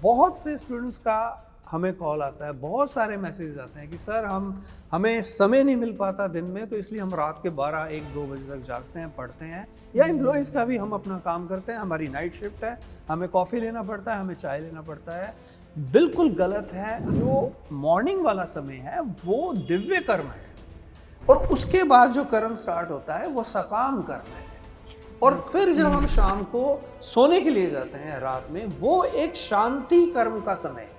बहुत से स्टूडेंट्स का हमें कॉल आता है, बहुत सारे मैसेज आते हैं कि सर हमें समय नहीं मिल पाता दिन में, तो इसलिए हम रात के 12-1-2 बजे तक जागते हैं, पढ़ते हैं। या एम्प्लॉयज़ का भी हम अपना काम करते हैं, हमारी नाइट शिफ्ट है, हमें कॉफ़ी लेना पड़ता है, हमें चाय लेना पड़ता है। बिल्कुल गलत है। जो मॉर्निंग वाला समय है वो दिव्य कर्म है, और उसके बाद जो कर्म स्टार्ट होता है वो सकाम कर्म है। और फिर जब हम शाम को सोने के लिए जाते हैं रात में, वो एक शांति कर्म का समय है।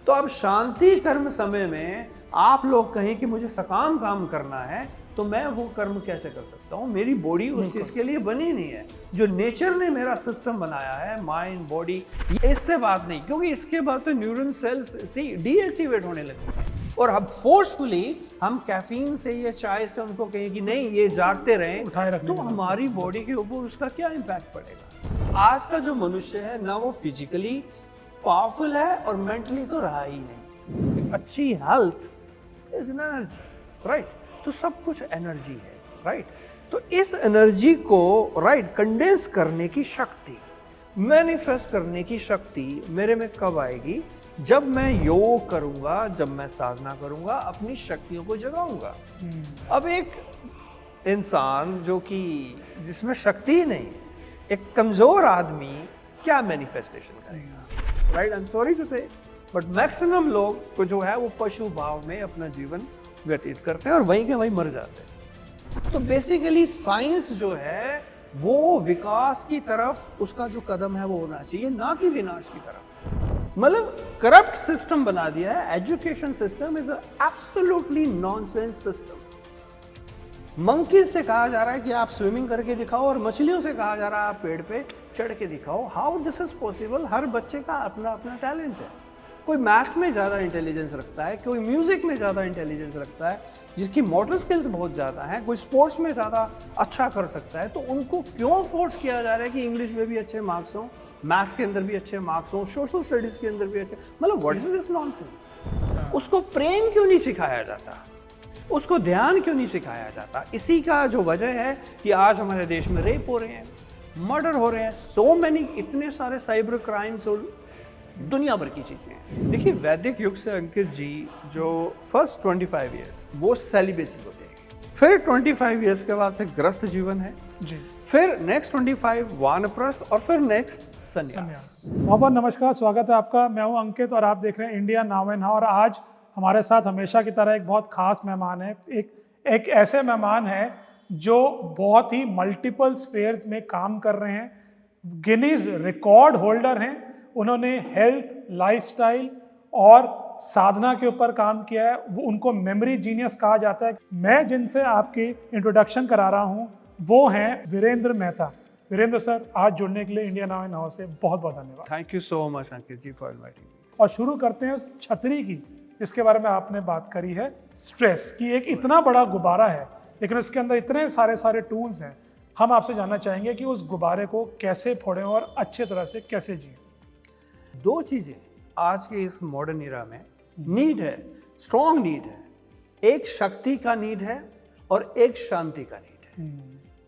तो अब शांति कर्म समय में आप लोग कहें कि मुझे सकाम काम करना है, तो मैं वो कर्म कैसे कर सकता हूँ? मेरी बॉडी उस चीज़ के लिए बनी नहीं है। जो नेचर ने मेरा सिस्टम बनाया है, माइंड, बॉडी, इससे बात नहीं, क्योंकि इसके बाद तो न्यूरन सेल्स डीएक्टिवेट होने लगेंगे। और अब फोर्सफुली हम कैफीन से या चाय से उनको कहें कि नहीं ये जागते रहें, तो हमारी बॉडी के ऊपर उसका क्या इम्पैक्ट पड़ेगा? आज का जो मनुष्य है ना, वो फिजिकली पावरफुल है और मेंटली तो रहा ही नहीं। अच्छी health is an energy, right? तो सब कुछ एनर्जी है, राइट? तो इस एनर्जी को कंडेंस करने की शक्ति, मैनिफेस्ट करने की शक्ति मेरे में कब आएगी? जब मैं योग करूंगा, जब मैं साधना करूंगा, अपनी शक्तियों को जगाऊंगा। अब एक इंसान जो कि जिसमें शक्ति ही नहीं है, एक कमजोर आदमी क्या मैनिफेस्टेशन करेगा? Right, I am sorry to say, but maximum लोग को जो है वो पशु भाव में अपना जीवन व्यतीत करते हैं और वहीं के वहीं मर जाते हैं। तो बेसिकली साइंस जो है वो विकास की तरफ, उसका जो कदम है वो होना चाहिए, ना कि विनाश की तरफ। मतलब करप्ट सिस्टम बना दिया है। Education system is absolutely nonsense system. Monkeys से कहा जा रहा है कि आप स्विमिंग करके दिखाओ, और मछलियों से कहा जा रहा है आप पेड़ पे चढ़ के दिखाओ। How this is possible? हर बच्चे का अपना अपना टैलेंट है। कोई मैथ्स में ज़्यादा इंटेलिजेंस रखता है, कोई म्यूजिक में ज़्यादा इंटेलिजेंस रखता है, जिसकी मोटर स्किल्स बहुत ज़्यादा हैं, कोई स्पोर्ट्स में ज़्यादा अच्छा कर सकता है। तो उनको क्यों फोर्स किया जा रहा है कि इंग्लिश में भी अच्छे मार्क्स हों, मैथ्स के अंदर भी अच्छे मार्क्स हों, सोशल स्टडीज़ के अंदर भी अच्छे? मतलब व्हाट इज दिस नॉनसेंस? उसको प्रेम क्यों नहीं सिखाया जाता? उसको ध्यान क्यों नहीं सिखाया जाता? इसी का जो वजह है कि आज हमारे देश में रेप हो रहे हैं, मर्डर हो रहे हैं, सो मैनी, इतने सारे साइबर क्राइम्स और दुनिया भर की चीज़ें हैं। देखिए, वैदिक युग से अंकित जी जो फर्स्ट 25 ईयर्स वो सेलिबेसी होते हैं, फिर 25 ईयर्स के बाद से ग्रस्त जीवन है जी, फिर नेक्स्ट 25 वानप्रस्थ, और फिर नेक्स्ट संन्यास। बहुत नमस्कार, स्वागत है आपका। मैं हूं अंकित और आप देख रहे हैं इंडिया नाउ एंड हाउ। और आज हमारे साथ हमेशा की तरह एक बहुत खास मेहमान है। एक ऐसे मेहमान है जो बहुत ही मल्टीपल स्फेयर्स में काम कर रहे हैं, गिनीज रिकॉर्ड होल्डर हैं। उन्होंने हेल्थ, लाइफस्टाइल और साधना के ऊपर काम किया है। वो उनको मेमोरी जीनियस कहा जाता है। मैं जिनसे आपकी इंट्रोडक्शन करा रहा हूँ वो हैं वीरेंद्र मेहता। वीरेंद्र सर, आज जुड़ने के लिए इंडिया नाउ एंड हाउ से बहुत बहुत धन्यवाद। Thank you so much Ankit ji for inviting me. और शुरू करते हैं उस छतरी की जिसके बारे में आपने बात करी है, स्ट्रेस की। एक इतना बड़ा गुब्बारा है लेकिन उसके अंदर इतने सारे टूल्स हैं। हम आपसे जानना चाहेंगे कि उस गुब्बारे को कैसे फोड़ें और अच्छे तरह से कैसे जिएं। दो चीजें आज के इस मॉडर्न इरा में नीड है, स्ट्रॉन्ग नीड है। एक शक्ति का नीड है और एक शांति का नीड है।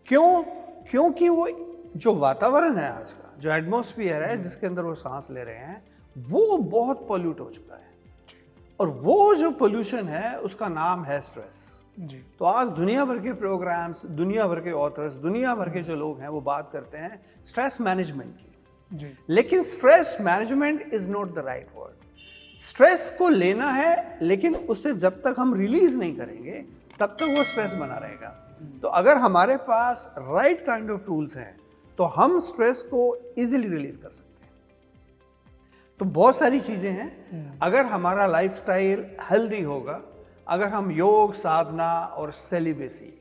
क्यों? क्योंकि वो जो वातावरण है आज का, जो एटमॉस्फेयर है जिसके अंदर वो सांस ले रहे हैं, वो बहुत पॉल्यूट हो चुका है। और वो जो पोल्यूशन है उसका नाम है स्ट्रेस जी। तो आज दुनिया भर के प्रोग्राम्स, दुनिया भर के ऑथर्स, दुनिया भर के जो लोग हैं वो बात करते हैं स्ट्रेस मैनेजमेंट की जी। लेकिन stress management is not the right word. Stress को लेना है, लेकिन उससे जब तक हम रिलीज नहीं करेंगे तब तक वो स्ट्रेस बना रहेगा। तो अगर हमारे पास राइट काइंड ऑफ टूल्स हैं तो हम स्ट्रेस को इजीली रिलीज कर सकते हैं। तो बहुत सारी चीजें हैं। अगर हमारा लाइफस्टाइल हेल्दी होगा, अगर हम योग, साधना और सेलिबेसी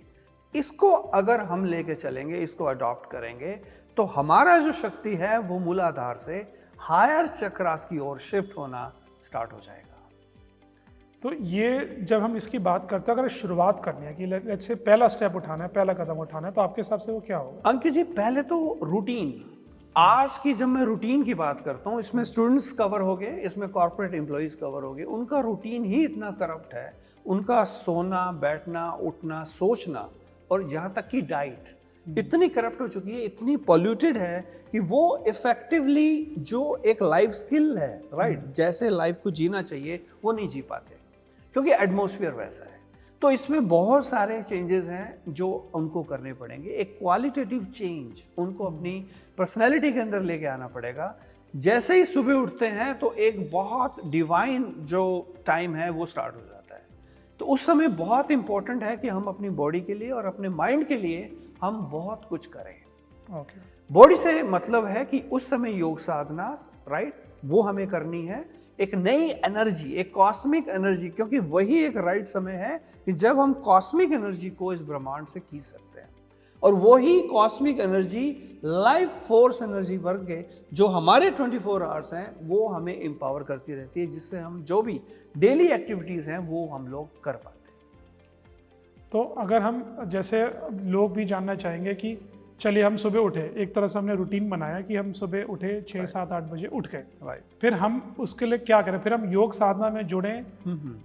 इसको अगर हम लेके चलेंगे, इसको अडॉप्ट करेंगे, तो हमारा जो शक्ति है वो मूलाधार से हायर चक्रास की ओर शिफ्ट होना स्टार्ट हो जाएगा। तो ये जब हम इसकी बात करते हैं, अगर शुरुआत करनी है कि लेट्स से पहला स्टेप उठाना है, पहला कदम उठाना है, तो आपके हिसाब से वो क्या होगा? अंकित जी, पहले तो रूटीन। आज की जब मैं रूटीन की बात करता हूँ, इसमें स्टूडेंट्स कवर हो गए, इसमें कॉर्पोरेट एम्प्लॉइज कवर हो गए। उनका रूटीन ही इतना करप्ट है। उनका सोना, बैठना, उठना, सोचना और यहाँ तक कि डाइट, इतनी करप्ट हो चुकी है, इतनी पॉल्यूटेड है कि वो इफेक्टिवली जो एक लाइफ स्किल है, राइट, जैसे लाइफ को जीना चाहिए वो नहीं जी पाते क्योंकि एटमॉस्फेयर वैसा है। तो इसमें बहुत सारे चेंजेस हैं जो उनको करने पड़ेंगे। एक क्वालिटेटिव चेंज उनको अपनी पर्सनैलिटी के अंदर लेके आना पड़ेगा। जैसे ही सुबह उठते हैं तो एक बहुत डिवाइन जो टाइम है वो स्टार्ट हो जाता है। तो उस समय बहुत इंपॉर्टेंट है कि हम अपनी बॉडी के लिए और अपने माइंड के लिए हम बहुत कुछ करें। बॉडी से मतलब है कि उस समय योग साधना, राइट, वो हमें करनी है। एक नई एनर्जी, एक कॉस्मिक एनर्जी, क्योंकि वही एक राइट समय है कि जब हम कॉस्मिक एनर्जी को इस ब्रह्मांड से खींच सकते हैं। और वही cosmic energy life force energy वर्ग के जो हमारे 24 आवर्स हैं वो हमें एम्पावर करती रहती है, जिससे हम जो भी डेली एक्टिविटीज़ हैं वो हम लोग कर पाते हैं। तो अगर हम, जैसे लोग भी जानना चाहेंगे कि चलिए हम सुबह उठे, एक तरह से हमने रूटीन बनाया कि हम सुबह उठे 6, 7, 8 बजे उठ गए, फिर हम उसके लिए क्या करें, फिर हम योग साधना में जुड़ें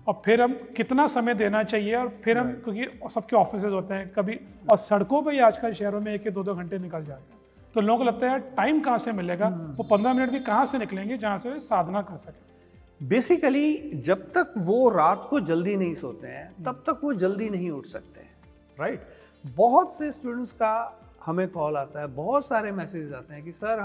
और फिर हम कितना समय देना चाहिए, और फिर हम, क्योंकि सबके ऑफिस होते हैं कभी, और सड़कों पर ही आजकल शहरों में 1 या 2 घंटे निकल जाते हैं, तो लोगों को लगता है यार टाइम कहाँ से मिलेगा, वो 15 मिनट भी कहाँ से निकलेंगे जहाँ से साधना कर सके। बेसिकली जब तक वो रात को जल्दी नहीं सोते हैं तब तक वो जल्दी नहीं उठ सकते हैं, राइट। बहुत से स्टूडेंट्स का हमें कॉल आता है, बहुत सारे मैसेज आते हैं कि सर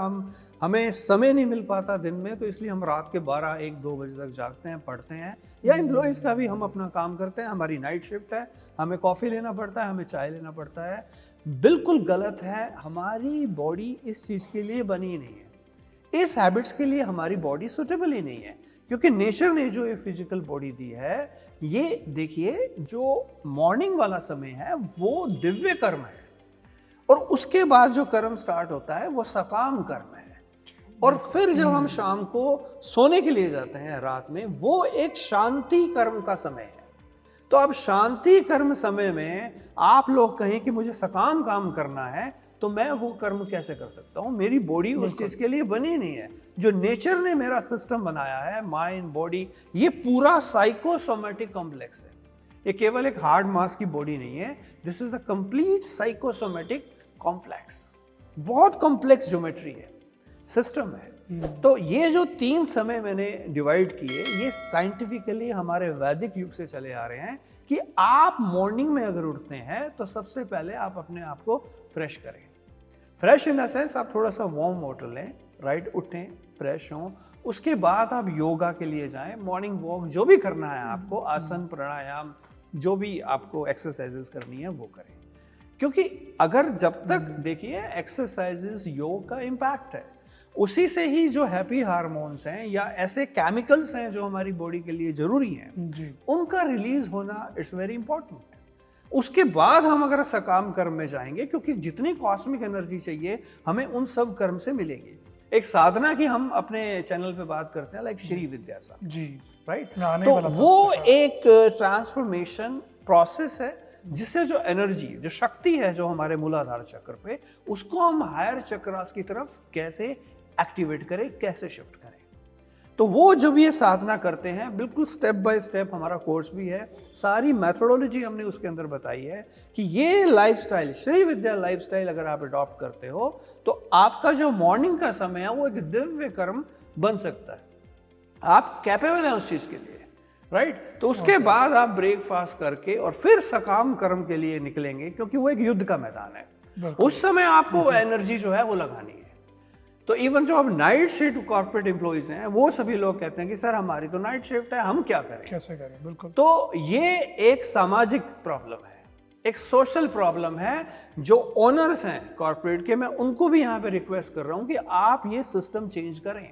हमें समय नहीं मिल पाता दिन में, तो इसलिए हम रात के 12, 1, 2 बजे तक जागते हैं, पढ़ते हैं। या एम्प्लॉयज़ का भी हम अपना काम करते हैं, हमारी नाइट शिफ्ट है, हमें कॉफ़ी लेना पड़ता है, हमें चाय लेना पड़ता है। बिल्कुल गलत है। हमारी बॉडी इस चीज़ के लिए बनी नहीं है, इस हैबिट्स के लिए हमारी बॉडी सुटेबल ही नहीं है, क्योंकि नेचर ने जो ये फिजिकल बॉडी दी है, ये देखिए जो मॉर्निंग वाला समय है वो दिव्य कर्म है, और उसके बाद जो कर्म स्टार्ट होता है वो सकाम कर्म है। और फिर जब हम शाम को सोने के लिए जाते हैं रात में, वो एक शांति कर्म का समय है। तो अब शांति कर्म समय में आप लोग कहें कि मुझे सकाम काम करना है, तो मैं वो कर्म कैसे कर सकता हूँ? मेरी बॉडी उस चीज़ के लिए बनी नहीं है। जो नेचर ने मेरा सिस्टम बनाया है, माइंड, बॉडी, ये पूरा साइकोसोमेटिक कॉम्प्लेक्स है। ये केवल एक हार्ड मास की बॉडी नहीं है, this is the complete psychosomatic complex. बहुत कॉम्प्लेक्स ज्योमेट्री है, सिस्टम है। तो ये जो 3 समय मैंने डिवाइड किए, ये साइंटिफिकली हमारे वैदिक युग से चले आ रहे हैं कि आप मॉर्निंग में अगर उठते हैं तो सबसे पहले आप अपने आप को फ्रेश करें। फ्रेश इन द सेंस आप थोड़ा सा वार्म वाटर लें, राइट, उठें, फ्रेश हों। उसके बाद आप योगा के लिए जाएं, मॉर्निंग वॉक, जो भी करना है आपको, आसन, प्राणायाम, जो भी आपको एक्सरसाइजेस करनी है वो करें। क्योंकि अगर जब तक देखिए एक्सरसाइजेस योग का इम्पैक्ट है, उसी से ही जो हैप्पी हार्मोन्स हैं या ऐसे केमिकल्स हैं जो हमारी बॉडी के लिए जरूरी हैं, उनका रिलीज होना इट्स वेरी इंपॉर्टेंट। उसके बाद हम अगर सकाम कर्म में जाएंगे, क्योंकि जितनी कॉस्मिक एनर्जी चाहिए हमें उन सब कर्म से मिलेगी। एक साधना की हम अपने चैनल पे बात करते हैं, लाइक श्री विद्या साधना जी, राइट। तो वो एक ट्रांसफॉर्मेशन प्रोसेस है जिससे जो एनर्जी, जो शक्ति है जो हमारे मूलाधार चक्र पे, उसको हम हायर चक्रास की तरफ कैसे एक्टिवेट करें, कैसे शिफ्ट करें। तो वो जब ये साधना करते हैं, बिल्कुल स्टेप बाय स्टेप हमारा कोर्स भी है, सारी मैथोडोलॉजी हमने उसके अंदर बताई है कि ये लाइफस्टाइल, श्री विद्या लाइफस्टाइल अगर आप अडॉप्ट करते हो तो आपका जो मॉर्निंग का समय है वो एक दिव्य कर्म बन सकता है। आप कैपेबल हैं उस चीज़ के लिए, राइट। तो उसके बाद आप ब्रेकफास्ट करके और फिर सकाम कर्म के लिए निकलेंगे, क्योंकि वो एक युद्ध का मैदान है। उस समय आपको एनर्जी जो है वो लगानी है। तो इवन जो अब नाइट शिफ्ट कॉर्पोरेट एम्प्लॉइज हैं, वो सभी लोग कहते हैं कि सर हमारी तो नाइट शिफ्ट है, हम क्या करें, कैसे करें। बिल्कुल। तो ये एक सामाजिक प्रॉब्लम है, एक सोशल प्रॉब्लम है। जो ओनर्स हैं कॉर्पोरेट के, मैं उनको भी यहाँ पे रिक्वेस्ट कर रहा हूँ कि आप ये सिस्टम चेंज करें।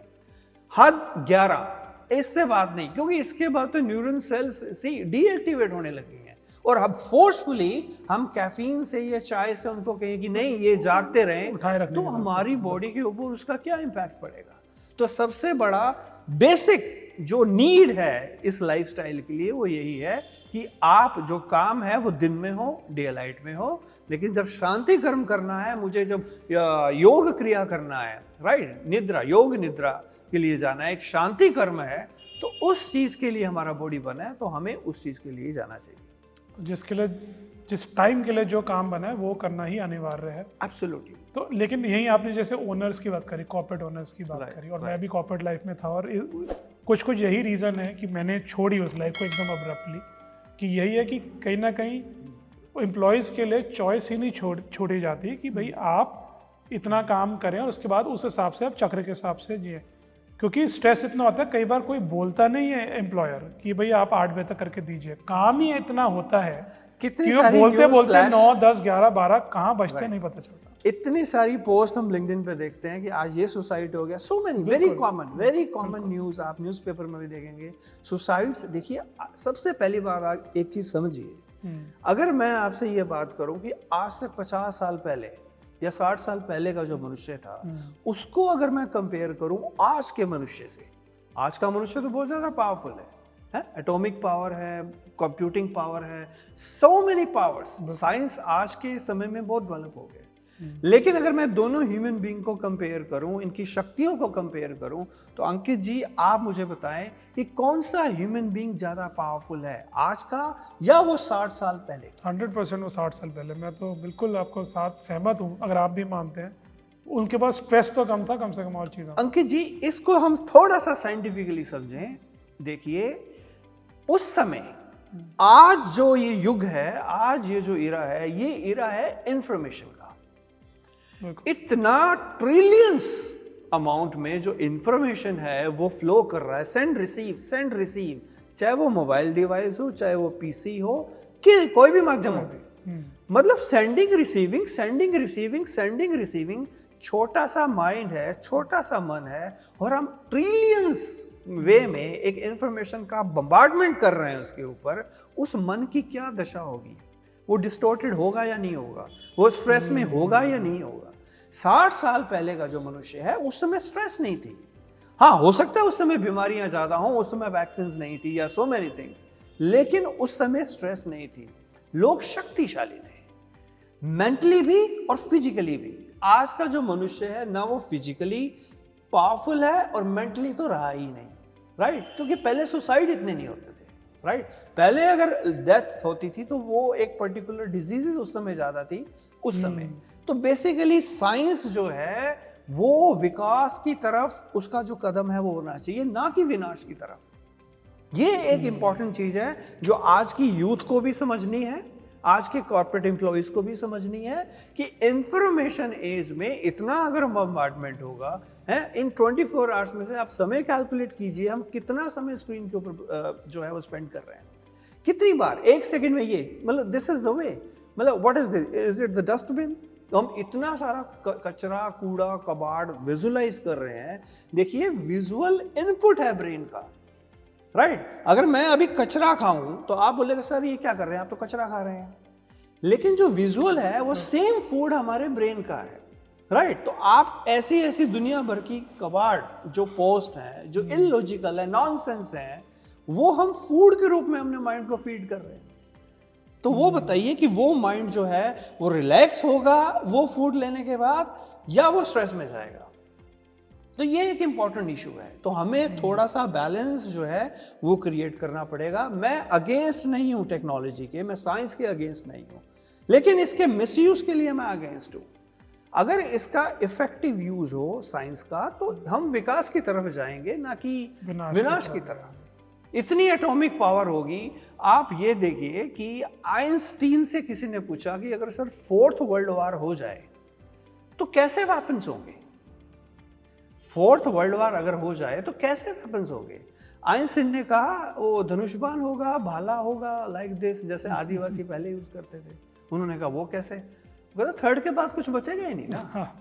हद 11, इससे बात नहीं, क्योंकि इसके बाद तो न्यूरॉन सेल्स डीएक्टिवेट होने लगी हैं। और अब फोर्सफुली हम कैफीन से या चाय से उनको कहें कि नहीं ये जागते रहें, तो हमारी बॉडी के ऊपर उसका क्या इम्पैक्ट पड़ेगा। तो सबसे बड़ा बेसिक जो नीड है इस लाइफस्टाइल के लिए वो यही है कि आप जो काम है वो दिन में हो, डे लाइट में हो। लेकिन जब शांति कर्म करना है, मुझे जब योग क्रिया करना है, राइट, निद्रा, योग निद्रा के लिए जाना है, एक शांति कर्म है, तो उस चीज़ के लिए हमारा बॉडी बना है, तो हमें उस चीज़ के लिए जाना चाहिए। जिसके लिए जिस टाइम के लिए जो काम बना है वो करना ही अनिवार्य है। एब्सोल्युटली। तो लेकिन यही आपने जैसे ओनर्स की बात करी, कॉर्पोरेट ओनर्स की बात करी, और मैं भी कॉर्पोरेट लाइफ में था, और कुछ यही रीज़न है कि मैंने छोड़ी उस लाइफ को एकदम अब्रप्टली, कि यही है कि कहीं ना कहीं एम्प्लॉयज़ के लिए चॉइस ही नहीं छोड़ी जाती कि भाई आप इतना काम करें और उसके बाद उस हिसाब से आप चक्र के हिसाब से जिए, क्योंकि स्ट्रेस इतना होता है। कई बार कोई बोलता नहीं है एम्प्लॉयर कि भाई आप 8 बजे तक करके दीजिए, काम ही इतना होता है कितनी कि वो सारी बोलते बोलते 9, 10, 11, 12 कहाँ बजते नहीं पता चलता। इतनी सारी पोस्ट हम लिंक्डइन पे देखते हैं कि आज ये सुसाइड हो गया, so many very common news आप न्यूज़पेपर में भी देखेंगे। सुसाइड्स, देखिए सबसे पहली बात आप एक चीज़ समझिए, अगर मैं आपसे ये बात करूं कि आज से 50 साल पहले या 60 साल पहले का जो मनुष्य था उसको अगर मैं कंपेयर करूं आज के मनुष्य से, आज का मनुष्य तो बहुत ज़्यादा पावरफुल है, एटॉमिक पावर है, कंप्यूटिंग पावर है, सो मेनी पावर्स, साइंस आज के समय में बहुत डेवलप हो गए। लेकिन अगर मैं दोनों ह्यूमन बीइंग को कंपेयर करूं, इनकी शक्तियों को कंपेयर करूं, तो अंकित जी आप मुझे बताएं कि कौन सा ह्यूमन बीइंग ज्यादा पावरफुल है, आज का या वो 60 साल पहले? 100% वो 60 साल पहले। मैं तो बिल्कुल आपको साथ सहमत हूँ, अगर आप भी मानते हैं। उनके पास स्ट्रेस तो कम था, कम से कम और चीज़ें। अंकित जी इसको हम थोड़ा सा साइंटिफिकली समझें। देखिए उस समय, आज जो ये युग है, आज ये जो इरा है, ये इरा है इंफॉर्मेशन का। इतना ट्रिलियंस अमाउंट में जो इंफॉर्मेशन है वो फ्लो कर रहा है, सेंड रिसीव, चाहे वो मोबाइल डिवाइस हो, चाहे वो पीसी हो, कि कोई भी माध्यम हो, मतलब सेंडिंग रिसीविंग। छोटा सा माइंड है, छोटा सा मन है, और हम ट्रिलियंस वे में एक इंफॉर्मेशन का बम्बार्डमेंट कर रहे हैं उसके ऊपर। उस मन की क्या दशा होगी? वो डिस्टॉर्टेड होगा या नहीं होगा? वो स्ट्रेस में होगा या नहीं होगा? 60 साल पहले का जो मनुष्य है उस समय स्ट्रेस नहीं थी। हाँ, हो सकता है उस समय बीमारियां ज्यादा हों, उस समय वैक्सीन नहीं थी या सो मेनी थिंग्स, लेकिन उस समय स्ट्रेस नहीं थी। लोग शक्तिशाली थे, मेंटली भी और फिजिकली भी। आज का जो मनुष्य है ना वो फिजिकली पावरफुल है और मेंटली तो रहा ही नहीं, राइट? क्योंकि पहले सुसाइड इतने नहीं होते थे, राइट? पहले अगर डेथ होती थी तो वो एक पर्टिकुलर डिजीजेस उस समय ज्यादा थी उस समय। तो बेसिकली साइंस जो है वो विकास की तरफ उसका जो कदम है वो होना चाहिए, ना कि विनाश की तरफ। ये एक इंपॉर्टेंट चीज है जो आज की यूथ को भी समझनी है, आज के कॉर्पोरेट एम्प्लॉइज को भी समझनी है कि इंफॉर्मेशन एज में इतना अगर बम्बार्डमेंट होगा है, इन 24 आवर्स में से आप समय कैलकुलेट कीजिए, हम कितना समय स्क्रीन के ऊपर जो है वो स्पेंड कर रहे हैं, कितनी बार एक सेकंड में। ये मतलब दिस इज द वे, मतलब what is this, is it the dustbin? तो हम इतना सारा कचरा, कूड़ा, कबाड़ विजुअलाइज कर रहे हैं। देखिए विजुअल इनपुट है ब्रेन का, राइट? अगर मैं अभी कचरा खाऊं तो आप बोलेगा सर ये क्या कर रहे हैं, आप तो कचरा खा रहे हैं। लेकिन जो विजुअल है वो सेम फूड हमारे ब्रेन का है, राइट? तो आप ऐसी दुनिया भर की कबाड़ जो पोस्ट है, जो इलॉजिकल है, नॉनसेंस है, वो हम फूड के रूप में अपने माइंड को फीड कर रहे हैं। तो वो बताइए कि वो माइंड जो है वो रिलैक्स होगा वो फूड लेने के बाद, या वो स्ट्रेस में जाएगा? तो ये एक इंपॉर्टेंट इशू है। तो हमें थोड़ा सा बैलेंस जो है वो क्रिएट करना पड़ेगा। मैं अगेंस्ट नहीं हूं टेक्नोलॉजी के, मैं साइंस के अगेंस्ट नहीं हूं, लेकिन इसके मिसयूज के लिए मैं अगेंस्ट हूं। अगर इसका इफेक्टिव यूज हो साइंस का तो हम विकास की तरफ जाएंगे, ना कि विनाश की तरफ। इतनी एटॉमिक पावर होगी। आप ये देखिए कि आइंस्टीन से किसी ने पूछा कि अगर सर 4th वर्ल्ड वॉर हो जाए तो कैसे वेपन्स होंगे? 4th वर्ल्ड वॉर अगर हो जाए तो कैसे वेपन्स होंगे? आइंस्टीन ने कहा वो धनुष्यबाण होगा, भाला होगा, लाइक दिस, जैसे आदिवासी पहले यूज करते थे। उन्होंने कहा वो कैसे? कहता 3rd के बाद कुछ बचेगा ही नहीं ना,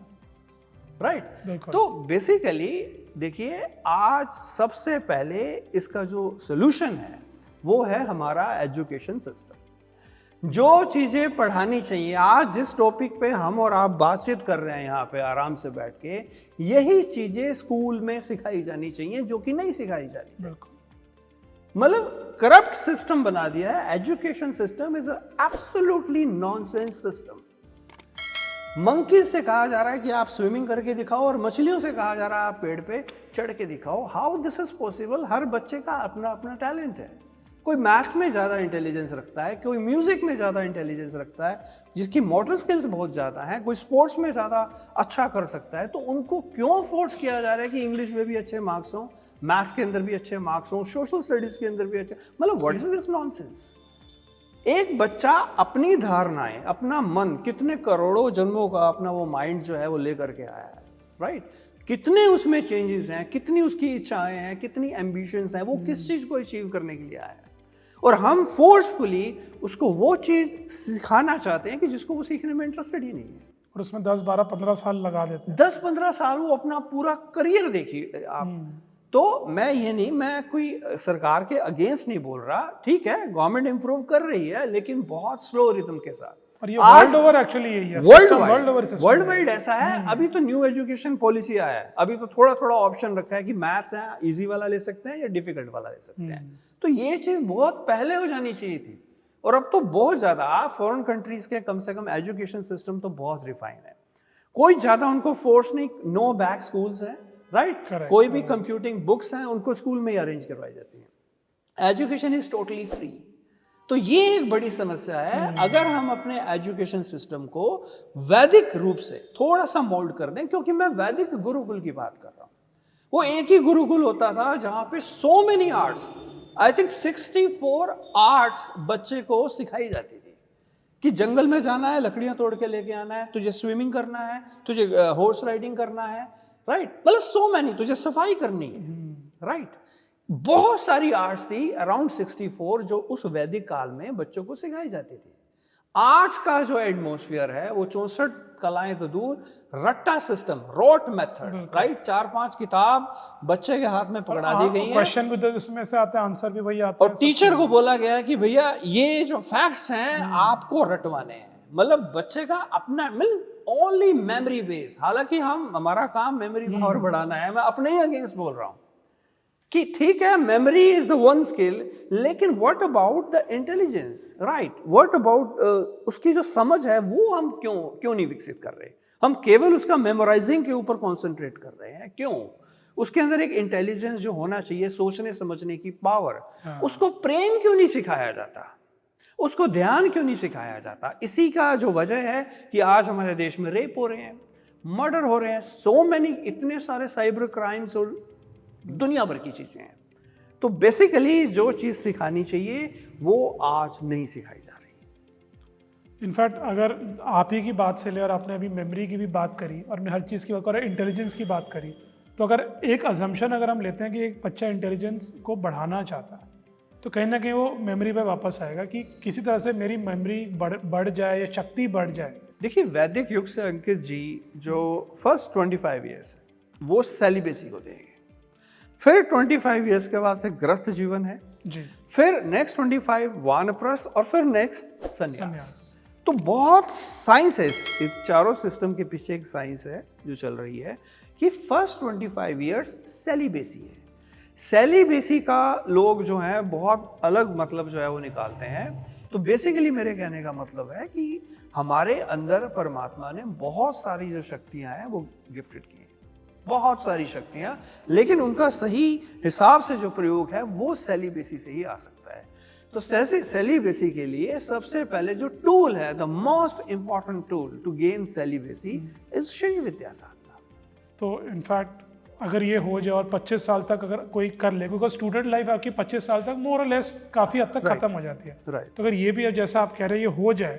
राइट? तो बेसिकली देखिए आज सबसे पहले इसका जो सोल्यूशन है वो है हमारा एजुकेशन सिस्टम। जो चीजें पढ़ानी चाहिए, आज जिस टॉपिक पे हम और आप बातचीत कर रहे हैं यहाँ पे आराम से बैठ के, यही चीजें स्कूल में सिखाई जानी चाहिए जो कि नहीं सिखाई जानी चाहिए। मतलब करप्ट सिस्टम बना दिया है। Education system is absolutely nonsense system. Monkeys से कहा जा रहा है कि आप स्विमिंग करके दिखाओ, और मछलियों से कहा जा रहा है आप पेड़ पे चढ़ के दिखाओ। How this is possible? हर बच्चे का अपना अपना टैलेंट है। कोई मैथ्स में ज़्यादा इंटेलिजेंस रखता है, कोई म्यूज़िक में ज़्यादा इंटेलिजेंस रखता है, जिसकी मोटर स्किल्स बहुत ज़्यादा हैं, कोई स्पोर्ट्स में ज़्यादा अच्छा कर सकता है, तो उनको क्यों फोर्स किया जा रहा है कि इंग्लिश में भी अच्छे मार्क्स हों, मैथ्स के अंदर भी अच्छे मार्क्स हों, सोशल स्टडीज़ के अंदर भी अच्छे, मतलब व्हाट इज दिस नॉनसेंस। एक बच्चा अपनी धारणाएं, अपना मन, कितने करोड़ों जन्मों का अपना वो माइंड जो है वो लेकर के आया है, राइट। कितने उसमें चेंजेस हैं, कितनी उसकी इच्छाएं हैं, कितनी एम्बिशंस हैं, वो किस चीज़ को अचीव करने के लिए आया है, और हम फोर्सफुली उसको वो चीज़ सिखाना चाहते हैं कि जिसको वो सीखने में इंटरेस्टेड ही नहीं है, और उसमें 10, 12, 15 साल लगा देते हैं। 10-15 साल वो अपना पूरा करियर देखिए आप। तो मैं कोई सरकार के अगेंस्ट नहीं बोल रहा, ठीक है, गवर्नमेंट इंप्रूव कर रही है लेकिन बहुत स्लो रिदम के साथ। और ये वर्ल्ड ओवर एक्चुअली यही है, वर्ल्ड वाइड ऐसा है। अभी तो न्यू एजुकेशन पॉलिसी आया है, अभी तो थोड़ा थोड़ा ऑप्शन रखा है कि मैथ्स है, इजी वाला ले सकते हैं या डिफिकल्ट वाला ले सकते हैं। तो ये चीज बहुत पहले हो जानी चाहिए थी, और अब तो बहुत ज्यादा फॉरेन कंट्रीज के कम से कम एजुकेशन सिस्टम तो बहुत रिफाइन है, कोई ज्यादा उनको फोर्स नहीं, नो बैक स्कूल्स हैं, राइट। कोई भी कंप्यूटिंग बुक्स हैं उनको स्कूल में ही अरेंज करवाई जाती है, एजुकेशन इज टोटली फ्री। तो ये एक बड़ी समस्या है। अगर हम अपने एजुकेशन सिस्टम को वैदिक रूप से थोड़ा सा मोल्ड कर दें, क्योंकि मैं वैदिक गुरुकुल की बात कर रहा हूं, वो एक ही गुरुकुल होता था जहां पे so many arts, I think 64 arts बच्चे को सिखाई जाती थी, कि जंगल में जाना है, लकड़ियां तोड़ के लेके आना है, तुझे स्विमिंग करना है, तुझे हॉर्स राइडिंग करना है, राइट, मतलब सो मैनी, तुझे सफाई करनी है, राइट। बहुत सारी आर्ट्स थी अराउंड 64 जो उस वैदिक काल में बच्चों को सिखाई जाती थी। आज का जो एटमॉस्फेयर है वो 64 कलाएं तो दूर, रट्टा सिस्टम, रोट मेथड, राइट, 4-5 किताब बच्चे के हाथ में पकड़ा दी गई है, क्वेश्चन भी उसमें से आते हैं, आंसर भी वही आता है, और टीचर को बोला गया है कि भैया ये जो फैक्ट्स हैं आपको रटवाने हैं, मतलब बच्चे का अपना ओनली मेमोरी बेस। हालांकि हमारा काम मेमोरी पावर बढ़ाना है, मैं अपने ही अगेंस्ट बोल रहा हूं कि ठीक है, memory is the one skill, लेकिन what about the intelligence, right, what about उसकी जो समझ है वो हम क्यों नहीं विकसित कर रहे। हम केवल उसका मेमोराइजिंग के ऊपर कॉन्सेंट्रेट कर रहे हैं, क्यों? उसके अंदर एक इंटेलिजेंस जो होना चाहिए, सोचने समझने की पावर, उसको प्रेम क्यों नहीं सिखाया जाता, उसको ध्यान क्यों नहीं सिखाया जाता? इसी का जो वजह है कि आज हमारे देश में रेप हो रहे हैं, मर्डर हो रहे हैं, सो मैनी, इतने सारे साइबर क्राइम्स और दुनिया भर की चीजें हैं। तो बेसिकली जो चीज सिखानी चाहिए वो आज नहीं सिखाई जा रही। इनफैक्ट अगर आप ही की बात से ले, और आपने अभी मेमोरी की भी बात करी और हमने हर चीज़ की बात करी, इंटेलिजेंस की बात करी, तो अगर एक अजम्पशन अगर हम लेते हैं कि एक बच्चा इंटेलिजेंस को बढ़ाना चाहता है, तो कहीं ना कहीं वो मेमोरी पे वापस आएगा कि किसी तरह से मेरी मेमोरी बढ़ जाए या शक्ति बढ़ जाए। देखिए, वैदिक युग से अंकित जी जो फर्स्ट 25 ईयर्स है वो सेलिबेसी को देंगे, फिर 25 ईयर्स के बाद से गृहस्थ जीवन है जी, फिर नेक्स्ट 25 वानप्रस्थ, और फिर नेक्स्ट संन्यास। तो बहुत साइंस है इस चारों सिस्टम के पीछे, एक साइंस है जो चल रही है कि फर्स्ट 25 ईयर्स सेलिबेसी है। सेलिबेसी का लोग जो है बहुत अलग मतलब जो है वो निकालते हैं। तो बेसिकली मेरे कहने का मतलब है कि हमारे अंदर परमात्मा ने बहुत सारी जो शक्तियां हैं वो गिफ्टेड की हैं, बहुत सारी शक्तियां, लेकिन उनका सही हिसाब से जो प्रयोग है वो सेलिबेसी से ही आ सकता है। तो सेलिबेसी के लिए सबसे पहले जो टूल है, the most important tool to gain celibacy is Shri Vidya sadhana. तो इनफैक्ट अगर ये हो जाए और 25 साल तक अगर कोई कर ले, बिकॉज स्टूडेंट लाइफ आपकी 25 साल तक मोर और लेस काफ़ी हद तक खत्म हो जाती है, तो अगर ये भी जैसा आप कह रहे हैं ये हो जाए,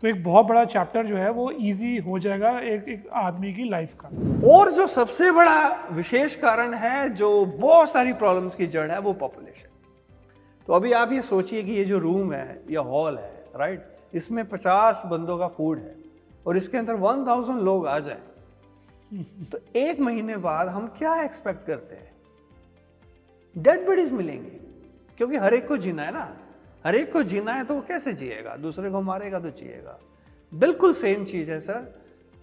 तो एक बहुत बड़ा चैप्टर जो है वो इजी हो जाएगा एक आदमी की लाइफ का। और जो सबसे बड़ा विशेष कारण है जो बहुत सारी प्रॉब्लम्स की जड़ है वो पॉपुलेशन। तो अभी आप ये सोचिए कि ये जो रूम है या हॉल है, राइट, इसमें 50 बंदों का फूड है और इसके अंदर 1000 लोग आ जाएं, तो एक महीने बाद हम क्या एक्सपेक्ट करते हैं? डेड बॉडीज मिलेंगे, क्योंकि हर एक को जीना है ना, हर एक को जीना है तो वो कैसे जिएगा? दूसरे को मारेगा तो जिएगा। बिल्कुल सेम चीज है सर,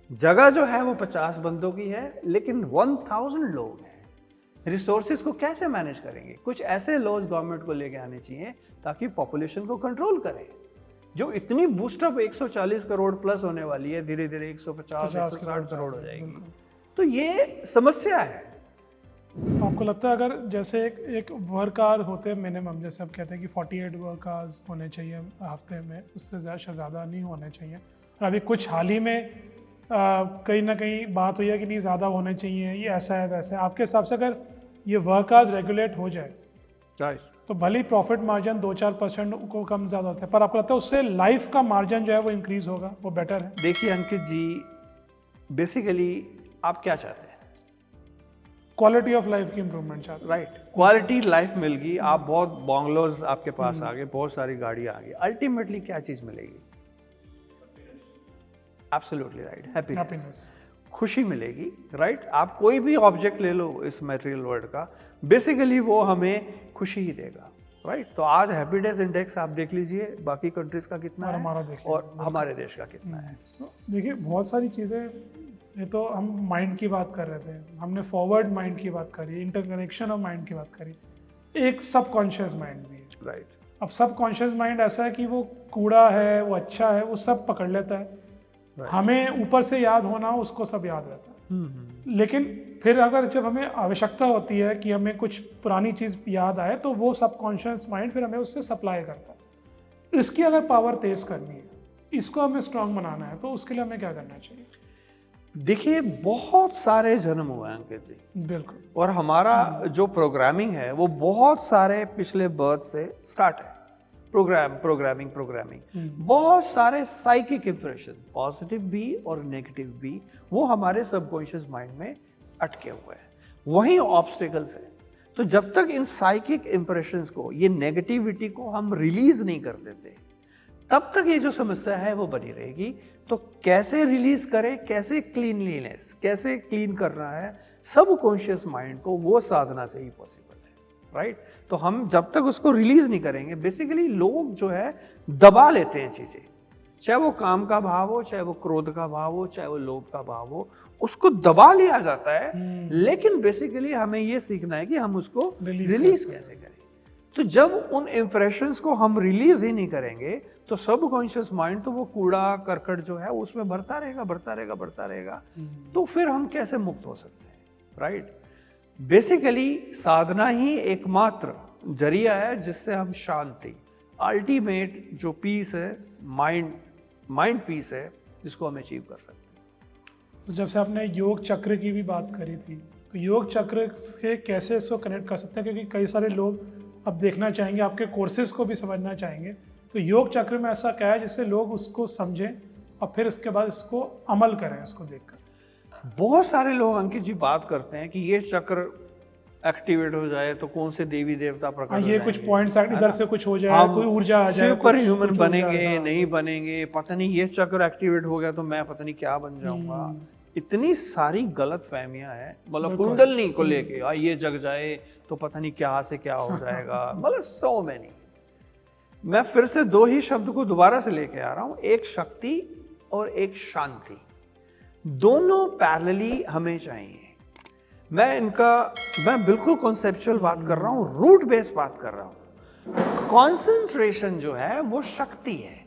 जगह जो है वो 50 बंदों की है लेकिन 1000 लोग हैं, रिसोर्सेज को कैसे मैनेज करेंगे? कुछ ऐसे लॉज गवर्नमेंट को लेके आने चाहिए ताकि पॉपुलेशन को कंट्रोल करें। जो इतनी बूस्टअप 140 करोड़ प्लस होने वाली है, धीरे धीरे 150-160 करोड़ हो जाएगी, तो ये समस्या है। आपको लगता है अगर जैसे एक वर्क आवर होते हैं मिनिमम, जैसे आप कहते हैं कि 48 वर्क आवर्स होने चाहिए हफ्ते में, उससे ज़्यादा नहीं होने चाहिए, और अभी कुछ हाल ही में कहीं ना कहीं बात हुई है कि नहीं ज़्यादा होने चाहिए, ये ऐसा है वैसा है, आपके हिसाब से अगर ये वर्क आवर्स रेगुलेट हो जाए तो भले ही प्रॉफिट मार्जिन 2-4% को कम ज़्यादा होता है, पर आपको लगता है उससे लाइफ का मार्जिन जो है वो इंक्रीज होगा, वो बेटर है? देखिए अंकित जी, बेसिकली आप क्या चाहते हैं? क्वालिटी ऑफ लाइफ की इंप्रूवमेंट चाहते हैं। राइट, क्वालिटी लाइफ मिल गई, आप बहुत बंगलोज आपके पास आ गए, बहुत सारी गाड़ियां आ गई, अल्टीमेटली क्या चीज मिलेगी? एब्सोल्युटली राइट, हैप्पीनेस, खुशी मिलेगी। राइट, आप कोई भी ऑब्जेक्ट ले लो इस मटेरियल वर्ल्ड का, बेसिकली वो हमें खुशी ही देगा। राइट, तो आज हैप्पीनेस इंडेक्स आप देख लीजिए बाकी कंट्रीज का कितना है और हमारे देश का कितना है। देखिए बहुत सारी चीज़ें, ये तो हम माइंड की बात कर रहे थे, हमने फॉरवर्ड माइंड की बात करी, इंटरकनेक्शन ऑफ माइंड की बात करी, एक सबकॉन्शियस माइंड भी है। राइट, अब सबकॉन्शियस माइंड ऐसा है कि वो कूड़ा है, वो अच्छा है, वो सब पकड़ लेता है। हमें ऊपर से याद होना, उसको सब याद रहता है। लेकिन फिर अगर जब हमें आवश्यकता होती है कि हमें कुछ पुरानी चीज़ याद आए, तो वो सबकॉन्शियस माइंड फिर हमें उससे सप्लाई करता है। इसकी अगर पावर तेज करनी है, इसको हमें स्ट्रांग बनाना है, तो उसके लिए हमें क्या करना चाहिए? देखिए बहुत सारे जन्म हुए हैं अंकित जी, बिल्कुल, और हमारा जो प्रोग्रामिंग है वो बहुत सारे पिछले बर्थ से स्टार्ट है। प्रोग्रामिंग बहुत सारे साइकिक इंप्रेशन, पॉजिटिव भी और नेगेटिव भी, वो हमारे सबकॉन्शियस माइंड में अटके हुए हैं, वही ऑब्स्टिकल्स है। तो जब तक इन साइकिक इंप्रेशंस को, ये नेगेटिविटी को हम रिलीज नहीं कर देते, तब तक ये जो समस्या है वो बनी रहेगी। तो कैसे रिलीज करें, कैसे क्लीनलीनेस, कैसे क्लीन करना है सबकॉन्शियस माइंड को, वो साधना से ही पॉसिबल है। राइट, तो हम जब तक उसको रिलीज नहीं करेंगे, बेसिकली लोग जो है दबा लेते हैं चीजें, चाहे वो काम का भाव हो, चाहे वो क्रोध का भाव हो, चाहे वो लोभ का भाव हो, उसको दबा लिया जाता है। लेकिन बेसिकली हमें ये सीखना है कि हम उसको रिलीज कैसे करें। तो जब उन इंप्रेशंस को हम रिलीज ही नहीं करेंगे, तो सबकॉन्शियस माइंड तो वो कूड़ा करकट जो है उसमें भरता रहेगा। तो फिर हम कैसे मुक्त हो सकते हैं? राइट, बेसिकली साधना ही एकमात्र जरिया है जिससे हम शांति, अल्टीमेट जो पीस है, माइंड पीस है, जिसको हम अचीव कर सकते हैं। तो जब से आपने योग चक्र की भी बात करी थी, तो योग चक्र से कैसे इसको कनेक्ट कर सकते हैं? क्योंकि कई सारे लोग अब देखना चाहेंगे, आपके कोर्सेज को भी समझना चाहेंगे, तो योग चक्र में ऐसा क्या है जिससे लोग उसको समझें और फिर उसके बाद इसको अमल करें, इसको देखकर? बहुत सारे लोग अंकित जी बात करते हैं कि ये चक्र एक्टिवेट हो जाए तो कौन से देवी देवता प्रकट हो ये जाएंगे, कुछ पॉइंट्स इधर से कुछ हो जाए, कोई ऊर्जा आ जाए, सुपर ह्यूमन बनेंगे, नहीं बनेंगे, पता नहीं ये चक्र एक्टिवेट हो गया तो मैं पता नहीं क्या बन जाऊंगा। इतनी सारी गलत फहमियां हैं, मतलब कुंडलनी को लेके, ये जग जाए तो पता नहीं क्या से क्या हो जाएगा, मतलब सो मैनी। मैं फिर से दो ही शब्द को दोबारा से लेके आ रहा हूं, एक शक्ति और एक शांति, दोनों पैरेलली हमें चाहिए। मैं बिल्कुल कॉन्सेप्चुअल बात कर रहा हूं, रूट बेस्ड बात कर रहा हूं। कॉन्सेंट्रेशन जो है वो शक्ति है,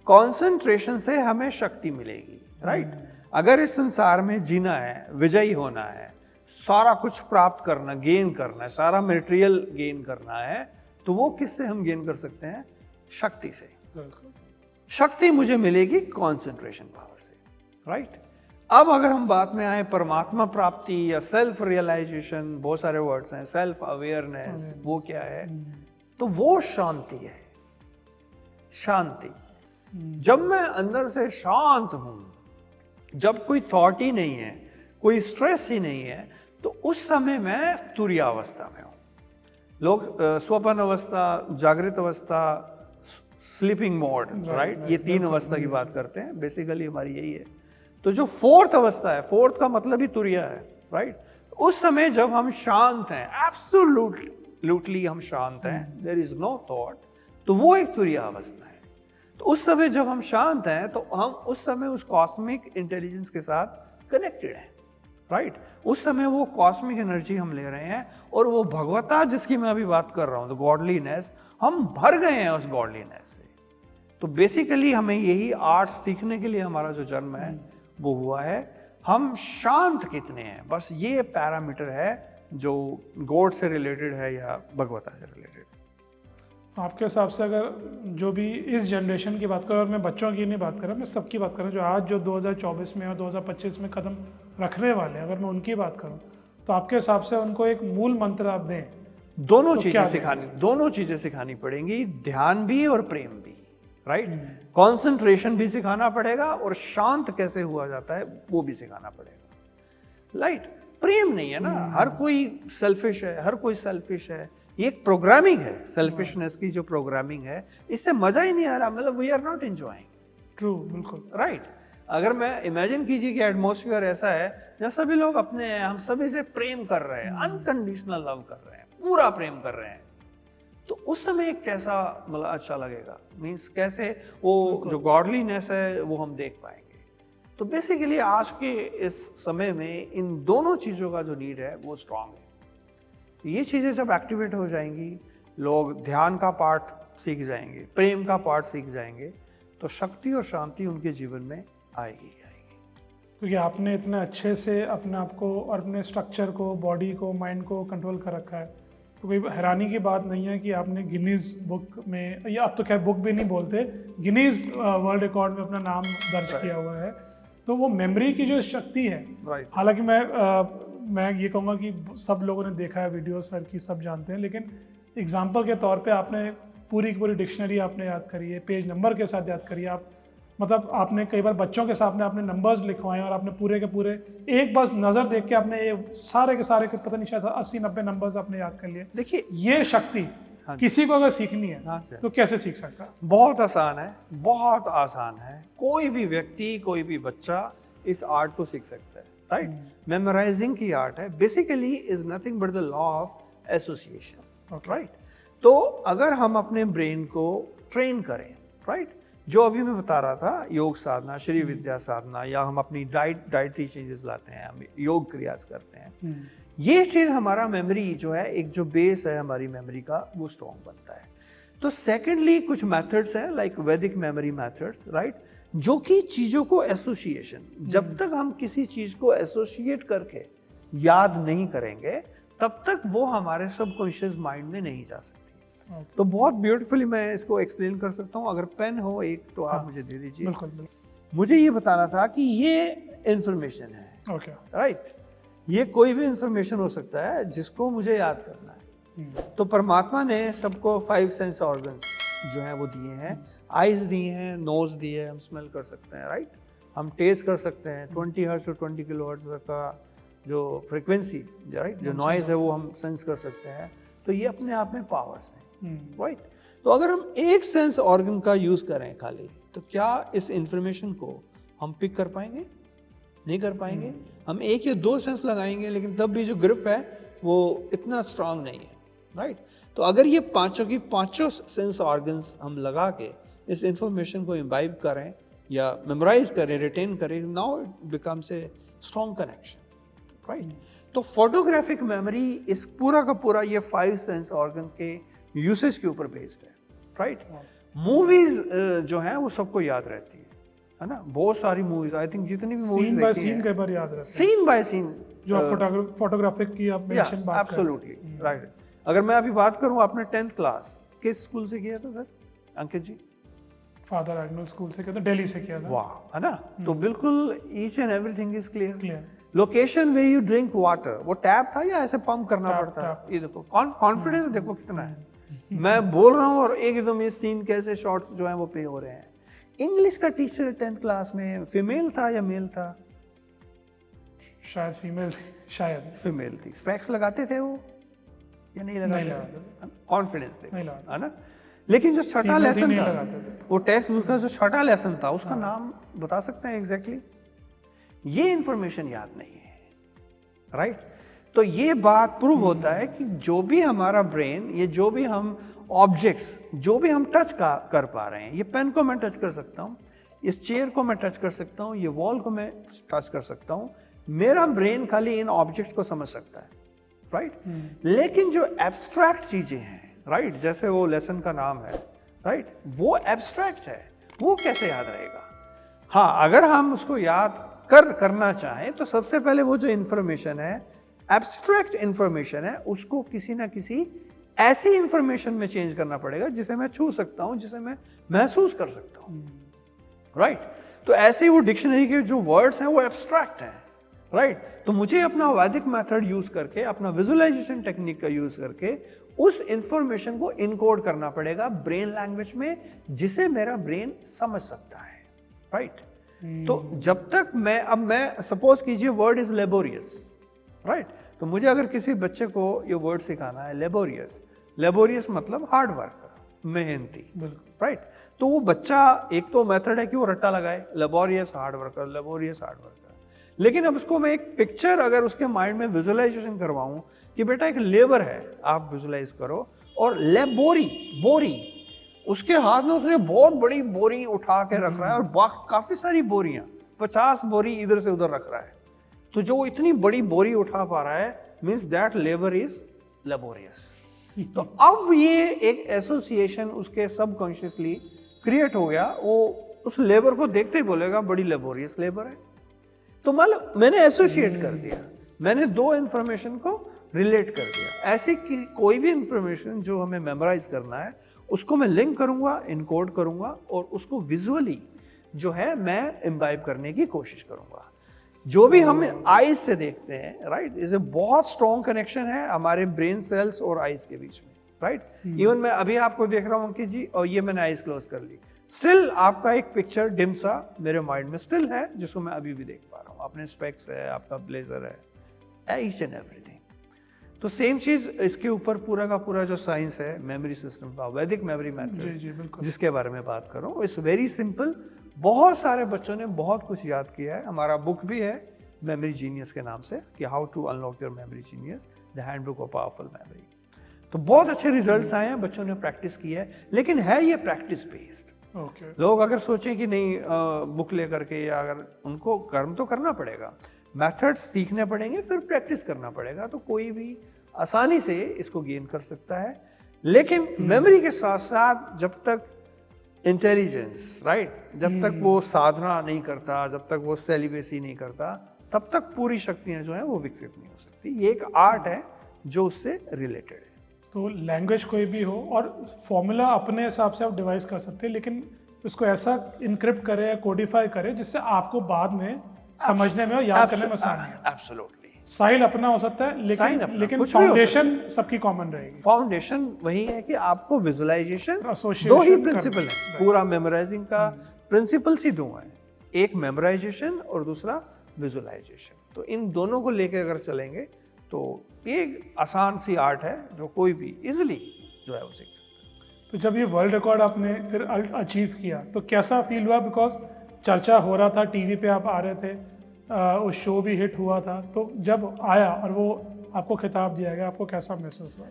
कॉन्सेंट्रेशन से हमें शक्ति मिलेगी। राइट, अगर इस संसार में जीना है, विजयी होना है, सारा कुछ प्राप्त करना, गेन करना है, सारा मटेरियल गेन करना है, तो वो किससे हम गेन कर सकते हैं? शक्ति से। शक्ति मुझे मिलेगी कॉन्सेंट्रेशन पावर से। राइट, अब अगर हम बात में आए परमात्मा प्राप्ति या सेल्फ रियलाइजेशन, बहुत सारे वर्ड्स हैं, सेल्फ अवेयरनेस, वो क्या है? तो वो शांति है। शांति, जब मैं अंदर से शांत हूं, जब कोई थॉट ही नहीं है, कोई स्ट्रेस ही नहीं है, तो उस समय मैं तुरीय अवस्था में हूं। लोग स्वप्न अवस्था, जागृत अवस्था, स्लीपिंग मोड, राइट, ये तीन अवस्था की बात करते हैं, बेसिकली हमारी यही है। तो जो फोर्थ अवस्था है, फोर्थ का मतलब ही तुरीय है। राइट, उस समय जब हम शांत हैं, एब्सोल्युटली हम शांत हैं, देयर इज नो थॉट, तो वो एक तुरीय अवस्था है। तो उस समय जब हम शांत हैं, तो हम उस समय उस कॉस्मिक इंटेलिजेंस के साथ कनेक्टेड हैं। राइट, उस समय वो कॉस्मिक एनर्जी हम ले रहे हैं, और वो भगवता जिसकी मैं अभी बात कर रहा हूँ, द गॉडलीनेस, हम भर गए हैं उस गॉडलीनेस से। तो बेसिकली हमें यही आर्ट सीखने के लिए हमारा जो जन्म है वो हुआ है। हम शांत कितने हैं, बस ये पैरामीटर है जो गॉड से रिलेटेड है या भगवता से रिलेटेड। आपके हिसाब से अगर जो भी इस जनरेशन की बात करें, और मैं बच्चों की नहीं बात कर रहा, मैं सबकी बात कर रहा हूँ, जो आज जो 2024 में और 2025 में कदम रखने वाले हैं, अगर मैं उनकी बात करूँ तो आपके हिसाब से उनको एक मूल मंत्र आप दें? दोनों चीजें सिखानी पड़ेंगी, ध्यान भी और प्रेम भी, राइट। कंसंट्रेशन भी सिखाना पड़ेगा और शांत कैसे हुआ जाता है वो भी सिखाना पड़ेगा, राइट। प्रेम नहीं है ना, हर कोई सेल्फिश है, हर कोई सेल्फिश है। ये एक प्रोग्रामिंग है, सेल्फिशनेस की जो प्रोग्रामिंग है, इससे मजा ही नहीं आ रहा, मतलब we are not enjoying. True, बिल्कुल, राइट। अगर मैं इमेजिन कीजिए कि एटमॉस्फेयर ऐसा है जहाँ सभी लोग अपने हैं, हम सभी से प्रेम कर रहे हैं, अनकंडीशनल लव कर रहे हैं, पूरा प्रेम कर रहे हैं, तो उस समय कैसा मतलब अच्छा लगेगा, मीन्स कैसे वो जो गॉडलीनेस है वो हम देख पाएंगे। तो बेसिकली आज के इस समय में इन दोनों चीज़ों का जो नीड है वो स्ट्रांग है। ये चीज़ें जब एक्टिवेट हो जाएंगी, लोग ध्यान का पार्ट सीख जाएंगे, प्रेम का पार्ट सीख जाएंगे, तो शक्ति और शांति उनके जीवन में आएगी। क्योंकि आपने इतने अच्छे से अपने आप को और अपने स्ट्रक्चर को, बॉडी को, माइंड को कंट्रोल कर रखा है, तो कोई हैरानी की बात नहीं है कि आपने गिनीज बुक में, या अब तो खैर बुक भी नहीं बोलते, गिनीज वर्ल्ड रिकॉर्ड में अपना नाम दर्ज किया हुआ है। तो वो मेमोरी की जो शक्ति है, हालांकि मैं ये कहूँगा कि सब लोगों ने देखा है वीडियो सर की, सब जानते हैं, लेकिन एग्जाम्पल के तौर पे आपने पूरी की पूरी डिक्शनरी आपने याद करी है, पेज नंबर के साथ याद करी है। आप मतलब आपने कई बार बच्चों के सामने आपने नंबर्स लिखवाए और आपने पूरे के पूरे एक बस नज़र देख के आपने ये सारे के सारे पता नहीं शायद 80-90 नंबर्स आपने याद कर लिए। देखिए ये शक्ति किसी को अगर सीखनी है तो कैसे सीख सकता है? बहुत आसान है, बहुत आसान है। कोई भी व्यक्ति, कोई भी बच्चा इस आर्ट को सीख सकता है, राइट। मेमोराइजिंग की आर्ट है, basically is nothing but the law of association, right. तो अगर हम अपने ब्रेन को ट्रेन करें, राइट, जो अभी मैं बता रहा था, योग साधना, श्री विद्या साधना, या हम अपनी डाइटरी चेंजेस लाते हैं, हम योग क्रियास करते हैं, ये चीज़ हमारा मेमोरी जो है, एक जो बेस है हमारी मेमोरी का, वो स्ट्रॉन्ग बनता है। तो सेकेंडली कुछ मेथड्स हैं लाइक वैदिक मेमोरी मेथड्स, राइट, जो कि चीज़ों को एसोसिएशन, जब तक हम किसी चीज़ को एसोसिएट करके याद नहीं करेंगे तब तक वो हमारे सबकॉन्शियस माइंड में नहीं जा सकती। तो बहुत ब्यूटीफुली मैं इसको एक्सप्लेन कर सकता हूँ। अगर पेन हो एक तो आप मुझे दे दीजिए। बिल्कुल। मुझे ये बताना था कि ये इंफॉर्मेशन है, ओके, राइट। ये कोई भी इंफॉर्मेशन हो सकता है जिसको मुझे याद करना है। तो परमात्मा ने सबको 5 सेंस ऑर्गन्स जो हैं वो दिए हैं। आइज दिए हैं, नोज दिए हैं, हम स्मेल कर सकते हैं, राइट, हम टेस्ट कर सकते हैं। 20 हर्ट्ज और 20 किलो हर्ट्ज का जो फ्रिक्वेंसी, राइट, जो नॉइज़ है वो हम सेंस कर सकते हैं। तो ये अपने आप में पावर्स हैं, राइट। तो अगर हम एक सेंस ऑर्गन का यूज़ करें खाली, तो क्या इस इंफॉर्मेशन को हम पिक कर पाएंगे? नहीं कर पाएंगे। हम 1 या 2 सेंस लगाएंगे, लेकिन तब भी जो ग्रिप है वो इतना स्ट्रांग नहीं है, राइट। तो अगर ये पांचों सेंस ऑर्गन्स हम लगा के इस इंफॉर्मेशन को इम्बाइब करें या मेमोराइज करें, रिटेन करें, now it becomes a strong connection, right. तो फोटोग्राफिक मेमोरी इस पूरा का पूरा ये 5 सेंस ऑर्गन्स के यूसेज के ऊपर बेस्ड है, राइट। मूवीज जो है वो सबको याद रहती है ना, बहुत सारी मूवीज, आई थिंक जितनी भी मूवीज सीन बाय सीन कई बार याद रहता है, सीन बाय सीन, जो फोटोग्राफिक की आप मेंशन बात कर रहे हैं। Absolutely right. अगर मैं अभी बात करूं, आपने 10th क्लास किस स्कूल से किया था सर अंकित जी? फादर एग्नल स्कूल से किया था, दिल्ली से किया था। वाह, है ना। तो बिल्कुल each and everything is clear. Location way you drink water, वो टैप था या ऐसे पंप करना पड़ता है? ये देखो कॉन्फिडेंस देखो कितना है। मैं बोल रहा हूँ और एकदम ये सीन कैसे शॉट्स जो हैं वो पे हो रहे हैं। इंग्लिश का टीचर 10th क्लास में फीमेल था या मेल था? शायद फीमेल थी, शायद फीमेल थी। स्पेक्स लगाते थे वो या नहीं लगाते? कॉन्फिडेंस देखो, है ना। लेकिन जो छठा लेसन था, वो टेक्स्ट बुक का जो छठा लेसन था, उसका नाम बता सकते हैं एग्जैक्टली? ये इंफॉर्मेशन याद नहीं है, राइट। तो ये बात प्रूव होता है कि जो भी हमारा ब्रेन, ये जो भी हम ऑब्जेक्ट्स, जो भी हम टच कर पा रहे हैं, ये पेन को मैं टच कर सकता हूँ, इस चेयर को मैं टच कर सकता हूँ, ये वॉल को मैं टच कर सकता हूँ, मेरा ब्रेन खाली इन ऑब्जेक्ट्स को समझ सकता है, राइट। लेकिन जो एब्स्ट्रैक्ट चीजें हैं, राइट, जैसे वो लेसन का नाम है, राइट, वो एब्स्ट्रैक्ट है, वो कैसे याद रहेगा? हाँ, अगर हम उसको याद करना चाहें तो सबसे पहले वो जो इंफॉर्मेशन है एब्स्ट्रैक्ट इंफॉर्मेशन है उसको किसी ना किसी ऐसी इंफॉर्मेशन में चेंज करना पड़ेगा जिसे मैं छू सकता हूं, जिसे मैं महसूस कर सकता हूं, राइट? तो ऐसे ही वो डिक्शनरी के जो वर्ड्स हैं वो एब्स्ट्रैक्ट हैं, राइट? तो मुझे अपना वैदिक मेथड यूज करके, अपना विजुअलाइजेशन टेक्निक का यूज करके उस इंफॉर्मेशन को इनकोड करना पड़ेगा ब्रेन लैंग्वेज में, जिसे मेरा ब्रेन समझ सकता है, राइट? तो जब तक मैं सपोज कीजिए वर्ड इज लेबोरियस, राइट? तो मुझे अगर किसी बच्चे को ये वर्ड सिखाना है लेबोरियस, लेबोरियस मतलब हार्ड वर्कर, मेहनती, राइट? तो वो बच्चा, एक तो मेथड है कि वो रट्टा लगाए, laborious hard worker, laborious hard worker. लेकिन अब उसको मैं एक पिक्चर अगर उसके माइंड में विजुअलाइजेशन करवाऊं कि बेटा एक लेबर है, आप विजुअलाइज करो, और बोरी, उसके हाथ में उसने बहुत बड़ी बोरी उठा के रख रहा है और काफी सारी बोरियां, 50 बोरी इधर से उधर रख रहा है। तो जो इतनी बड़ी बोरी उठा पा रहा है means that labour is laborious. तो अब ये एक एसोसिएशन उसके सबकॉन्शियसली क्रिएट हो गया, वो उस लेबर को देखते ही बोलेगा बड़ी लेबोरियस लेबर है। तो मतलब मैंने एसोसिएट कर दिया, मैंने दो इंफॉर्मेशन को रिलेट कर दिया। ऐसी कोई भी इंफॉर्मेशन जो हमें मेमोराइज करना है उसको मैं लिंक करूंगा, इनकोड करूंगा और उसको विजुअली जो है मैं इम्बाइब करने की कोशिश करूंगा। जो भी हम आईज से देखते हैं, राइट, इसे बहुत स्ट्रॉन्ग कनेक्शन है हमारे ब्रेन सेल्स और आईज के बीच में, राइट? इवन मैं अभी आपको देख रहा हूं अंकित जी, और ये मैंने आईज क्लोज कर ली, स्टिल आपका एक पिक्चर डिम सा मेरे माइंड में स्टिल है, जिसको मैं अभी भी देख पा रहा हूँ। अपने स्पेक्स है, आपका ब्लेजर है, ईच एंड एवरीथिंग। तो सेम चीज इसके ऊपर पूरा का पूरा जो साइंस है मेमोरी सिस्टम का, वैदिक मेमोरी मेथड जिसके बारे में बात कर रहा हूँ, इट्स वेरी सिंपल। बहुत सारे बच्चों ने बहुत कुछ याद किया है। हमारा बुक भी है मेमोरी जीनियस के नाम से, कि how to unlock your memory genius, the handbook of powerful memory. तो बहुत अच्छे रिजल्ट्स आए हैं, बच्चों ने प्रैक्टिस की है, लेकिन है ये प्रैक्टिस बेस्ड। लोग अगर सोचें कि नहीं बुक लेकर के, या अगर उनको कर्म तो करना पड़ेगा, मेथड्स सीखने पड़ेंगे, फिर प्रैक्टिस करना पड़ेगा, तो कोई भी आसानी से इसको गेन कर सकता है। लेकिन मेमोरी के साथ साथ जब तक इंटेलिजेंस, राइट, जब तक वो साधना नहीं करता, जब तक वो सेलिब्रेसी नहीं करता, तब तक पूरी शक्तियां जो हैं वो विकसित नहीं हो सकती। ये एक आर्ट है जो उससे रिलेटेड है। तो लैंग्वेज कोई भी हो और फॉर्मूला अपने हिसाब से आप डिवाइस कर सकते हैं, लेकिन उसको ऐसा इनक्रिप्ट करें, कोडिफाई करें जिससे आपको बाद में समझने में और याद करने में आसानी हो। एब्सोल्युटली। स्टाइल अपना हो सकता है, लेकिन फाउंडेशन सबकी कॉमन रहेगी। फाउंडेशन वही है कि आपको विजुअलाइजेशन, दो ही प्रिंसिपल है पूरा मेमोराइजिंग का, प्रिंसिपल्स ही दो हैं, एक मेमोराइजेशन और दूसरा विजुअलाइजेशन। तो इन दोनों को लेकर अगर चलेंगे तो ये आसान सी आर्ट है जो कोई भी इजीली जो है वो सीख सकता है। तो जब ये वर्ल्ड रिकॉर्ड आपने फिर अचीव किया तो कैसा फील हुआ? बिकॉज चर्चा हो रहा था, टीवी पे आप आ रहे थे, उस शो भी हिट हुआ था, तो जब आया और वो आपको खिताब दिया गया, आपको कैसा महसूस हुआ?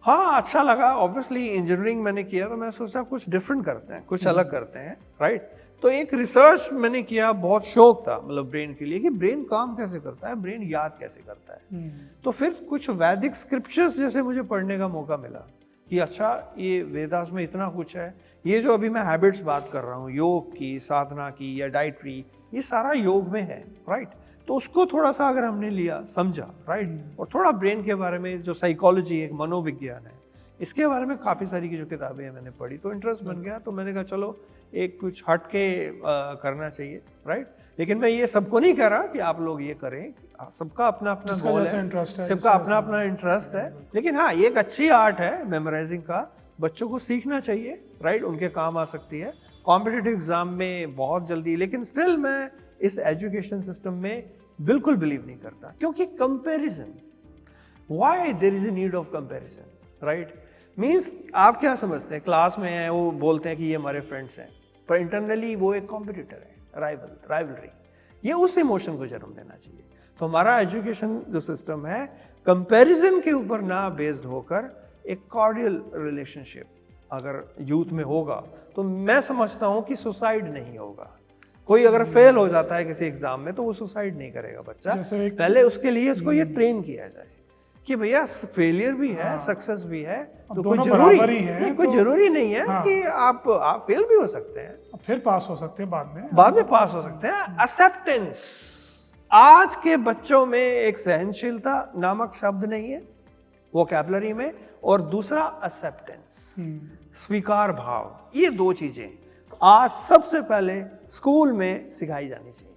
हाँ, अच्छा लगा। ऑब्वियसली इंजीनियरिंग मैंने किया तो मैं सोचा कुछ डिफरेंट करते हैं, कुछ अलग करते हैं, राइट? तो एक रिसर्च मैंने किया, बहुत शौक था मतलब ब्रेन के लिए कि ब्रेन काम कैसे करता है, ब्रेन याद कैसे करता है। तो फिर कुछ वैदिक स्क्रिप्चर्स जैसे मुझे पढ़ने का मौका मिला कि अच्छा ये वेदास में इतना कुछ है, ये जो अभी मैं हैबिट्स बात कर रहा हूँ, योग की, साधना की या डाइटरी, ये सारा योग में है, राइट? तो उसको थोड़ा सा अगर हमने लिया, समझा, राइट, और थोड़ा ब्रेन के बारे में जो साइकोलॉजी, एक मनोविज्ञान है, इसके बारे में काफ़ी सारी की जो किताबें हैं मैंने पढ़ी, तो इंटरेस्ट बन गया। तो मैंने कहा चलो एक कुछ हट के करना चाहिए, राइट? लेकिन मैं ये सबको नहीं कह रहा कि आप लोग ये करें, सबका अपना अपना गोल है, सबका अपना अपना इंटरेस्ट है। लेकिन हाँ, ये एक अच्छी आर्ट है मेमोराइजिंग का, बच्चों को सीखना चाहिए, राइट? उनके काम आ सकती है कॉम्पिटिटिव एग्जाम में बहुत जल्दी। लेकिन स्टिल मैं इस एजुकेशन सिस्टम में बिल्कुल बिलीव नहीं करता, क्योंकि comparison, why there is a need of comparison, right? Means आप क्या समझते हैं, क्लास में है वो बोलते हैं कि ये हमारे फ्रेंड्स हैं, पर इंटरनली वो एक कॉम्पिटिटर है, राइवलरी, ये उस इमोशन को जन्म देना चाहिए। तो हमारा एजुकेशन जो सिस्टम है कंपैरिजन के ऊपर ना बेस्ड होकर एक कॉर्डियल रिलेशनशिप अगर यूथ में होगा तो मैं समझता हूँ कि सुसाइड नहीं होगा। कोई अगर फेल हो जाता है किसी एग्जाम में तो वो सुसाइड नहीं करेगा बच्चा, पहले उसके लिए उसको ये ट्रेन किया जाए कि भैया फेलियर भी है, सक्सेस भी है, तो कोई जरूरी नहीं है कि आप फेल भी हो सकते हैं, फिर पास हो सकते हैं, बाद में पास हो सकते हैं। आज के बच्चों में एक सहनशीलता नामक शब्द नहीं है वोकैबुलरी में, और दूसरा एक्सेप्टेंस, स्वीकार भाव। ये दो चीजें आज सबसे पहले स्कूल में सिखाई जानी चाहिए।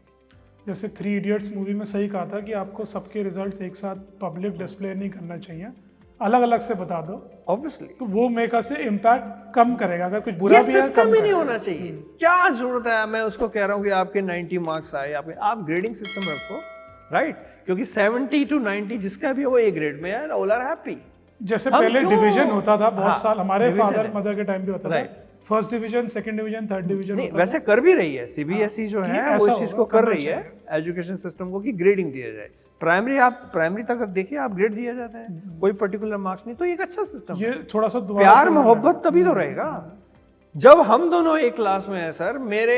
जैसे 3 इडियट्स मूवी में सही कहा था कि आपको सबके रिजल्ट्स एक साथ पब्लिक डिस्प्ले नहीं करना चाहिए, अलग अलग से बता दो, ऑब्वियसली। तो वो मेरे से इम्पैक्ट कम करेगा। अगर कुछ बुरा भी है सिस्टम ही नहीं होना चाहिए। क्या जरूरत है, मैं उसको कह रहा हूँ कि आपके 90 मार्क्स आए, आप ग्रेडिंग सिस्टम रखो, राइट? क्योंकि 70 to 90 जिसका भी वो ए ग्रेड में है, ऑल आर हैप्पी। जैसे पहले डिवीजन होता था बहुत हाँ, साल, हमारे division फादर है। मदर के टाइम भी होता था, first division, second division, third division. नहीं, वैसे कर भी रही है सीबीएसई जो कि है, वो ऐसा इस चीज होगा, को कर करना रही है एजुकेशन सिस्टम को, कि ग्रेडिंग दिया जाए। प्राइमरी तक देखिए आप ग्रेड दिया जाता है, कोई पर्टिकुलर मार्क्स नहीं, तो एक अच्छा सिस्टम है। ये थोड़ा सा दोबारा प्यार मोहब्बत तभी तो रहेगा। जब हम दोनों एक क्लास में हैं सर, मेरे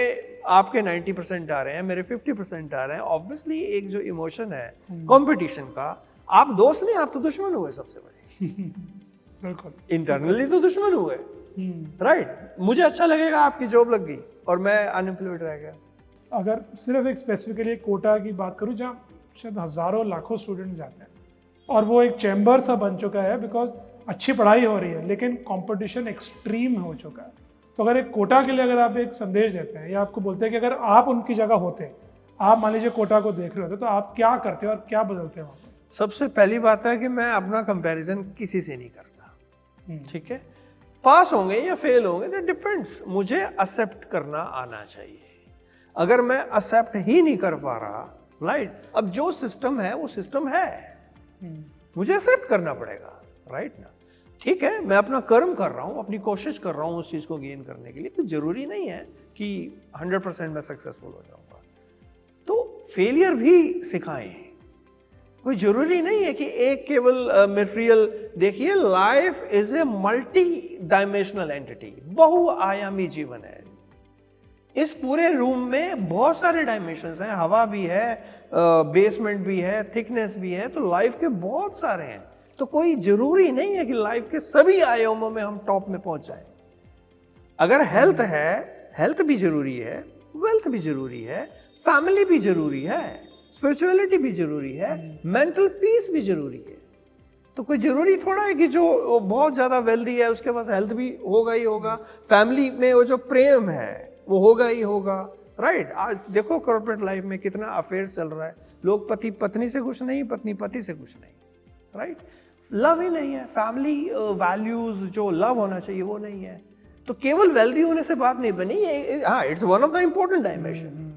आपके 90% आ रहे हैं, मेरे 50% आ रहे हैं, ऑब्वियसली एक जो इमोशन है कंपटीशन का, आप दोस्त नहीं, आप तो दुश्मन हुए सबसे बड़े। बिल्कुल, इंटरनली तो दुश्मन हुए, राइट? मुझे अच्छा लगेगा आपकी जॉब लग गई और मैं अनएम्प्लॉयड रह गया। अगर सिर्फ एक स्पेसिफिकली कोटा की बात करूँ, जहाँ शायद हज़ारों लाखों स्टूडेंट जाते हैं और वो एक चैम्बर सा बन चुका है, बिकॉज अच्छी पढ़ाई हो रही है लेकिन कंपटीशन एक्सट्रीम हो चुका है। तो अगर एक कोटा के लिए अगर आप एक संदेश देते हैं या आपको बोलते हैं कि अगर आप उनकी जगह होते, आप मान लीजिए कोटा को देख रहे होते, तो आप क्या करते और क्या बदलते वहाँ पर? सबसे पहली बात है कि मैं अपना कंपैरिजन किसी से नहीं करता, ठीक है? पास होंगे या फेल होंगे दैट डिपेंड्स। मुझे एक्सेप्ट करना आना चाहिए। अगर मैं एक्सेप्ट ही नहीं कर पा रहा, राइट, अब जो सिस्टम है वो सिस्टम है, मुझे एक्सेप्ट करना पड़ेगा, राइट ना? ठीक है, मैं अपना कर्म कर रहा हूँ, अपनी कोशिश कर रहा हूँ उस चीज़ को गेन करने के लिए। तो जरूरी नहीं है कि 100% मैं सक्सेसफुल हो जाऊँगा। तो फेलियर भी सिखाएं, कोई जरूरी नहीं है कि एक केवल मटेरियल। देखिए, life is a multi dimensional entity, बहुआयामी जीवन है। इस पूरे रूम में बहुत सारे डायमेंशंस हैं, हवा भी है, बेसमेंट भी है, थिकनेस भी है, तो लाइफ के बहुत सारे हैं। तो कोई जरूरी नहीं है कि लाइफ के सभी आयामों में हम टॉप में पहुंच जाएं। अगर हेल्थ है, हेल्थ भी जरूरी है, वेल्थ भी जरूरी है, फैमिली भी जरूरी है, स्पिरिचुअलिटी भी जरूरी है, मेंटल पीस भी जरूरी है। तो कोई जरूरी थोड़ा है कि जो बहुत ज़्यादा वेल्दी है उसके पास हेल्थ भी होगा ही होगा, फैमिली में वो जो प्रेम है वो होगा ही होगा, राइट? आज देखो कॉर्पोरेट लाइफ में कितना अफेयर चल रहा है, लोग पति पत्नी से खुश नहीं, पत्नी पति से खुश नहीं, राइट? लव ही नहीं है, फैमिली वैल्यूज जो लव होना चाहिए वो नहीं है। तो केवल वेल्दी होने से बात नहीं बनी। हाँ, it's one of the important dimension,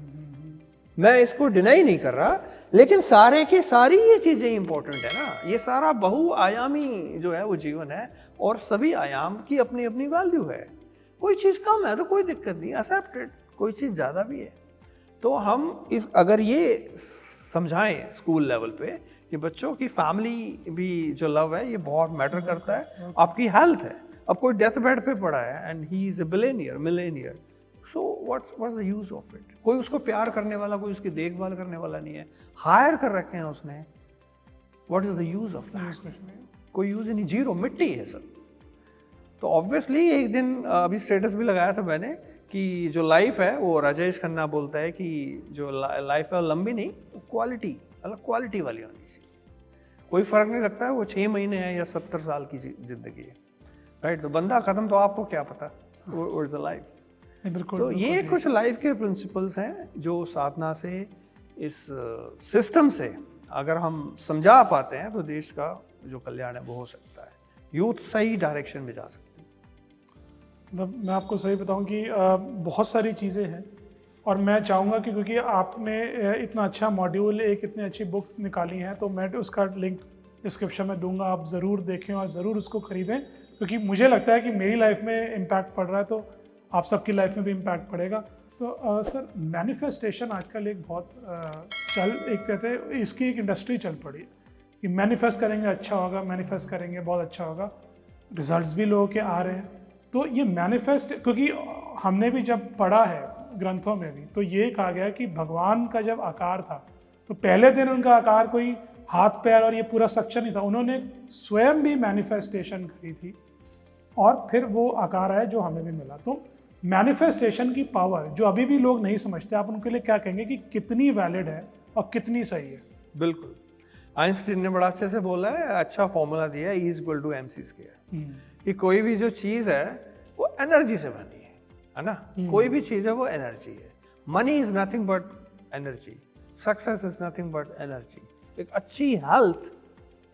मैं इसको डिनाई नहीं कर रहा, लेकिन सारे की सारी ये चीज़ें इंपॉर्टेंट है ना। ये सारा बहुआयामी जो है वो जीवन है, और सभी आयाम की अपनी अपनी वैल्यू है। कोई चीज़ कम है तो कोई दिक्कत नहीं, एक्सेप्टेड। कोई चीज़ ज़्यादा भी है तो हम अगर ये समझाएं स्कूल लेवल पे कि बच्चों की फैमिली भी जो लव है ये बहुत मैटर करता है। आपकी हेल्थ है, अब कोई डेथ बेड पे पड़ा है and he is a billionaire, Millionaire, so what's the use of it? कोई उसको प्यार करने वाला, कोई उसकी देखभाल करने वाला नहीं है, हायर कर रखे हैं उसने, what is the use of that? कोई यूज ही नहीं, जीरो, मिट्टी है सब। तो ऑब्वियसली एक दिन अभी स्टेटस भी लगाया था मैंने कि जो लाइफ है वो राजेश खन्ना बोलता है कि जो लाइफ है वो लंबी नहीं, क्वालिटी, अलग क्वालिटी वाली होनी चाहिए। कोई फर्क नहीं लगता है वो 6 महीने है या 70 साल की जिंदगी है, राइट? तो बंदा खत्म तो आपको क्या पता, व्हाट इज द लाइफ? तो ये कुछ लाइफ के प्रिंसिपल्स हैं जो साधना से, इस सिस्टम से अगर हम समझा पाते हैं तो देश का जो कल्याण है वो हो सकता है, यूथ सही डायरेक्शन में जा सकते हैं। मतलब मैं आपको सही बताऊं कि बहुत सारी चीज़ें हैं, और मैं चाहूँगा कि क्योंकि आपने इतना अच्छा मॉड्यूल, एक इतनी अच्छी बुक निकाली है, तो मैं उसका लिंक डिस्क्रिप्शन में दूंगा, आप ज़रूर देखें और ज़रूर उसको ख़रीदें, क्योंकि मुझे लगता है कि मेरी लाइफ में इम्पैक्ट पड़ रहा है तो आप सबकी लाइफ में भी इम्पैक्ट पड़ेगा। तो सर, मैनिफेस्टेशन आजकल एक बहुत एक कहते हैं इसकी एक इंडस्ट्री चल पड़ी है कि मैनिफेस्ट करेंगे अच्छा होगा, मैनिफेस्ट करेंगे बहुत अच्छा होगा, रिजल्ट्स भी लोगों के आ रहे हैं। तो ये मैनिफेस्ट, क्योंकि हमने भी जब पढ़ा है ग्रंथों में भी, तो ये कहा गया कि भगवान का जब आकार था तो पहले दिन उनका आकार कोई हाथ पैर और ये पूरा स्ट्रक्चर नहीं था, उन्होंने स्वयं भी मैनिफेस्टेशन करी थी और फिर वो आकार आया जो हमें भी मिला। तो मैनिफेस्टेशन की पावर जो अभी भी लोग नहीं समझते, आप उनके लिए क्या कहेंगे कि कितनी वैलिड है और कितनी सही है। बिल्कुल, आइंस्टीन ने बड़ा अच्छे से बोला है, अच्छा फॉर्मूला दिया है, E=mc²। कि कोई भी जो चीज़ है वो एनर्जी से बनी है ना। कोई भी चीज़ है वो एनर्जी है। Money is nothing but energy, success is nothing but energy, एक अच्छी health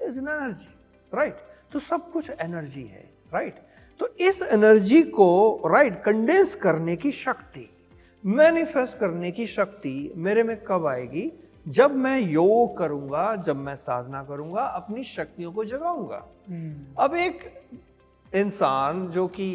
is an energy, right. तो सब कुछ एनर्जी है, राइट। तो इस एनर्जी को राइट कंडेंस करने की शक्ति, मैनिफेस्ट करने की शक्ति मेरे में कब आएगी? जब मैं योग करूंगा, जब मैं साधना करूंगा, अपनी शक्तियों को जगाऊंगा। अब एक इंसान जो कि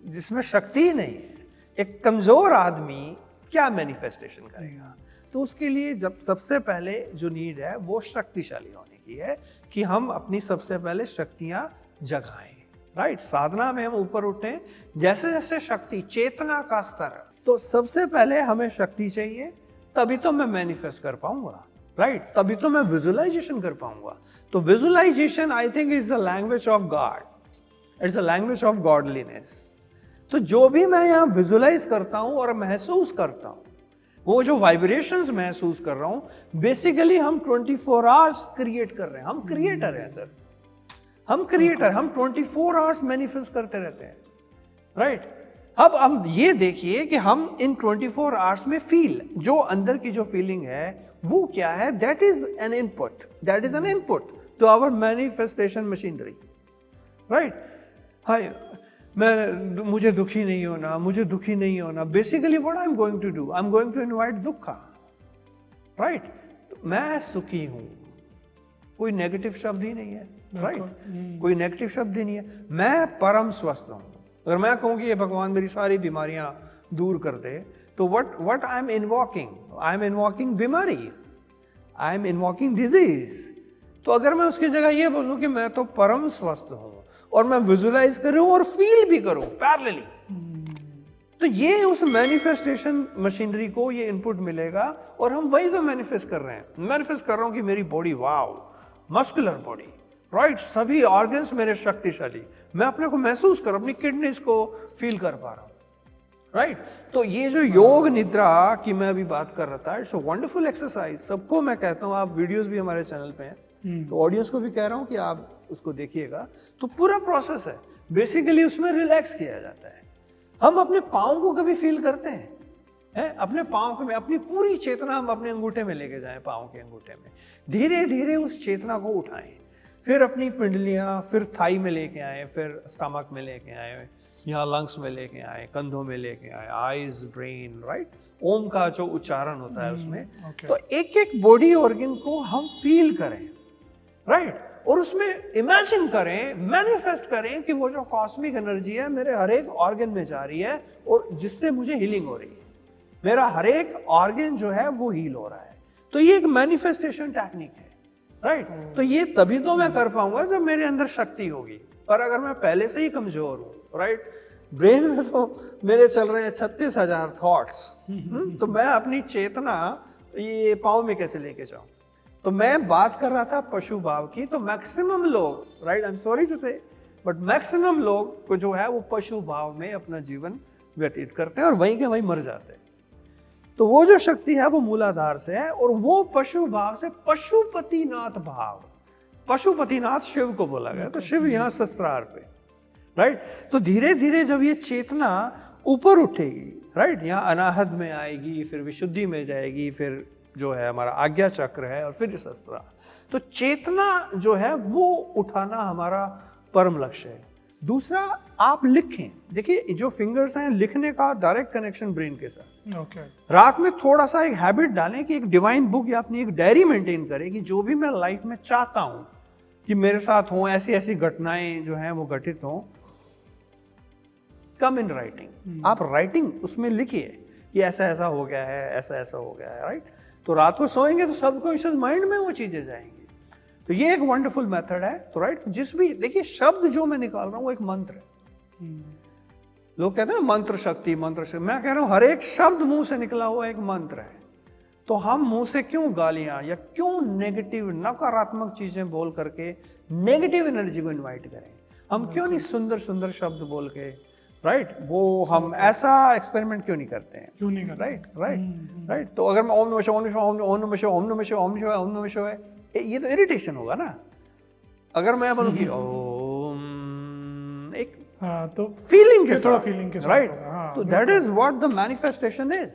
जिसमें शक्ति ही नहीं है, एक कमजोर आदमी क्या मैनिफेस्टेशन करेगा? तो उसके लिए जब सबसे पहले जो नीड है वो शक्तिशाली होने की है कि हम अपनी सबसे पहले शक्तियां जगाएं, राइट। साधना में हम ऊपर उठें, जैसे जैसे शक्ति, चेतना का स्तर, तो सबसे पहले हमें शक्ति चाहिए, तभी तो मैं मैनिफेस्ट कर पाऊंगा, राइट। तभी तो मैं विजुअलाइजेशन कर पाऊंगा। तो visualization I think is the language of God, it's the language of godliness. तो जो भी मैं यहाँ विजुअलाइज करता हूँ और महसूस करता हूँ, वो जो वाइब्रेशंस महसूस कर रहा हूँ, बेसिकली हम 24 आवर्स क्रिएट कर रहे हैं। हम क्रिएटर हैं सर, हम क्रिएटर, हम 24 आवर्स मैनिफेस्ट करते रहते हैं, राइट। अब हम ये देखिए कि हम इन 24 आवर्स में फील, जो अंदर की जो फीलिंग है वो क्या है? That is an input, that is an input to our manifestation machinery, right. हाय, मुझे दुखी नहीं होना, मुझे दुखी नहीं होना। Basically what I am going to do, I am going to invite dukha, right. मैं सुखी हूं, कोई नेगेटिव शब्द ही नहीं है, राइट। कोई नेगेटिव शब्द ही नहीं है। मैं परम स्वस्थ हूं। अगर मैं कहूं कि ये भगवान मेरी सारी बीमारियां दूर कर दे, तो what I am invoking? I am invoking bimari, I am invoking disease. तो अगर मैं उसकी जगह ये बोलूं कि मैं तो परम स्वस्थ हूं और मैं विजुअलाइज करूं और फील भी करूं पैरेलली, तो ये उस मैनिफेस्टेशन मशीनरी को ये इनपुट मिलेगा और हम वही तो मैनिफेस्ट कर रहे हैं। मैनिफेस्ट कर रहा हूं कि मेरी body, wow, muscular body, right, सभी ऑर्गन्स मेरे शक्तिशाली, मैं अपने को महसूस कर, अपनी किडनीज को फील कर पा रहा हूं, राइट। तो ये जो योग निद्रा की मैं अभी बात कर रहा था, इट्स अ वंडरफुल एक्सरसाइज। सबको मैं कहता हूँ, आप वीडियोस भी हमारे चैनल पे हैं, तो ऑडियंस को भी कह रहा हूँ कि आप उसको देखिएगा। तो पूरा प्रोसेस है, बेसिकली उसमें रिलैक्स किया जाता है। हम अपने पाँव को कभी फील करते हैं? अपने पाँव को, अपनी पूरी चेतना हम अपने अंगूठे में लेके जाएं, पाँव के अंगूठे में धीरे धीरे उस चेतना को उठाएं, फिर अपनी पिंडलियां, फिर थाई में लेके आए, फिर स्टमक में लेके आए, यहाँ लंग्स में लेके आए, कंधों में लेके आए, आईज, ब्रेन, राइट। ओम का जो उच्चारण होता है उसमें, तो एक एक बॉडी ऑर्गन को हम फील करें, राइट। और उसमें इमेजिन करें, मैनिफेस्ट करें कि वो जो कॉस्मिक एनर्जी है मेरे हर एक ऑर्गन में जा रही है और जिससे मुझे हीलिंग हो रही है, मेरा हर एक ऑर्गन जो है वो हील हो रहा है। तो ये एक मैनिफेस्टेशन टेक्निक है, राइट। तो ये तभी तो मैं कर पाऊंगा जब मेरे अंदर शक्ति होगी। पर अगर मैं पहले से ही कमजोर हूँ, राइट, ब्रेन में तो मेरे चल रहे हैं 36,000 थॉट्स, तो मैं अपनी चेतना ये पाँव में कैसे लेके जाऊं? तो मैं बात कर रहा था पशु भाव की। तो मैक्सिमम लोग, right, I am sorry to say, but maximum लोग को जो है वो पशु भाव में अपना जीवन व्यतीत करते हैं और वहीं के वहीं मर जाते हैं। तो वो जो शक्ति है वो मूलाधार से है, और वो पशु भाव से पशुपतिनाथ भाव, पशुपतिनाथ शिव को बोला गया, तो शिव यहाँ शस्त्रार पे, राइट। तो धीरे धीरे जब ये चेतना ऊपर उठेगी, राइट, यहाँ अनाहत में आएगी, फिर विशुद्धि में जाएगी, फिर जो है हमारा आज्ञा चक्र है, और फिर शस्त्रार। तो चेतना जो है वो उठाना हमारा परम लक्ष्य है। दूसरा, आप लिखें। देखिए, जो फिंगर्स हैं, लिखने का डायरेक्ट कनेक्शन ब्रेन के साथ। रात में थोड़ा सा एक हैबिट डालें कि एक डिवाइन बुक या अपनी एक डायरी मेंटेन करें कि जो भी मैं लाइफ में चाहता हूं कि मेरे साथ हो, ऐसी ऐसी घटनाएं जो हैं वो घटित हों, कम इन राइटिंग। आप राइटिंग उसमें लिखिए कि ऐसा ऐसा हो गया है, ऐसा ऐसा हो गया है, राइट। तो रात को सोएंगे तो सबकॉन्शियस माइंड में वो चीजें जाएंगी। तो ये एक वंडरफुल मेथड है। तो राइट, जिस भी, देखिए, शब्द जो मैं निकाल रहा हूँ वो एक मंत्र है। लोग कहते हैं ना मंत्र शक्ति, मंत्र शक्ति। मैं कह रहा हूँ हर एक शब्द मुंह से निकला हुआ एक मंत्र है। तो हम मुंह से क्यों गालियां या क्यों नेगेटिव, नकारात्मक चीजें बोल करके नेगेटिव एनर्जी को इन्वाइट करें? हम क्यों नहीं सुंदर सुंदर शब्द बोल के, राइट वो हम ऐसा एक्सपेरिमेंट क्यों नहीं करते हैं? क्यों नहीं करते? राइट तो अगर मैं ओम नमः शिवाय, ओम नमः शिवाय, ओम नमः शिवाय, ओम नमः शिवाय, ओम नमः शिवाय, ये तो इरिटेशन होगा ना। अगर मैं बोलूँ कि ओम, एक हाँ, तो फीलिंग के थोड़ा साथ, फीलिंग के साथ राइट, होगा, हाँ, तो that is what the manifestation is.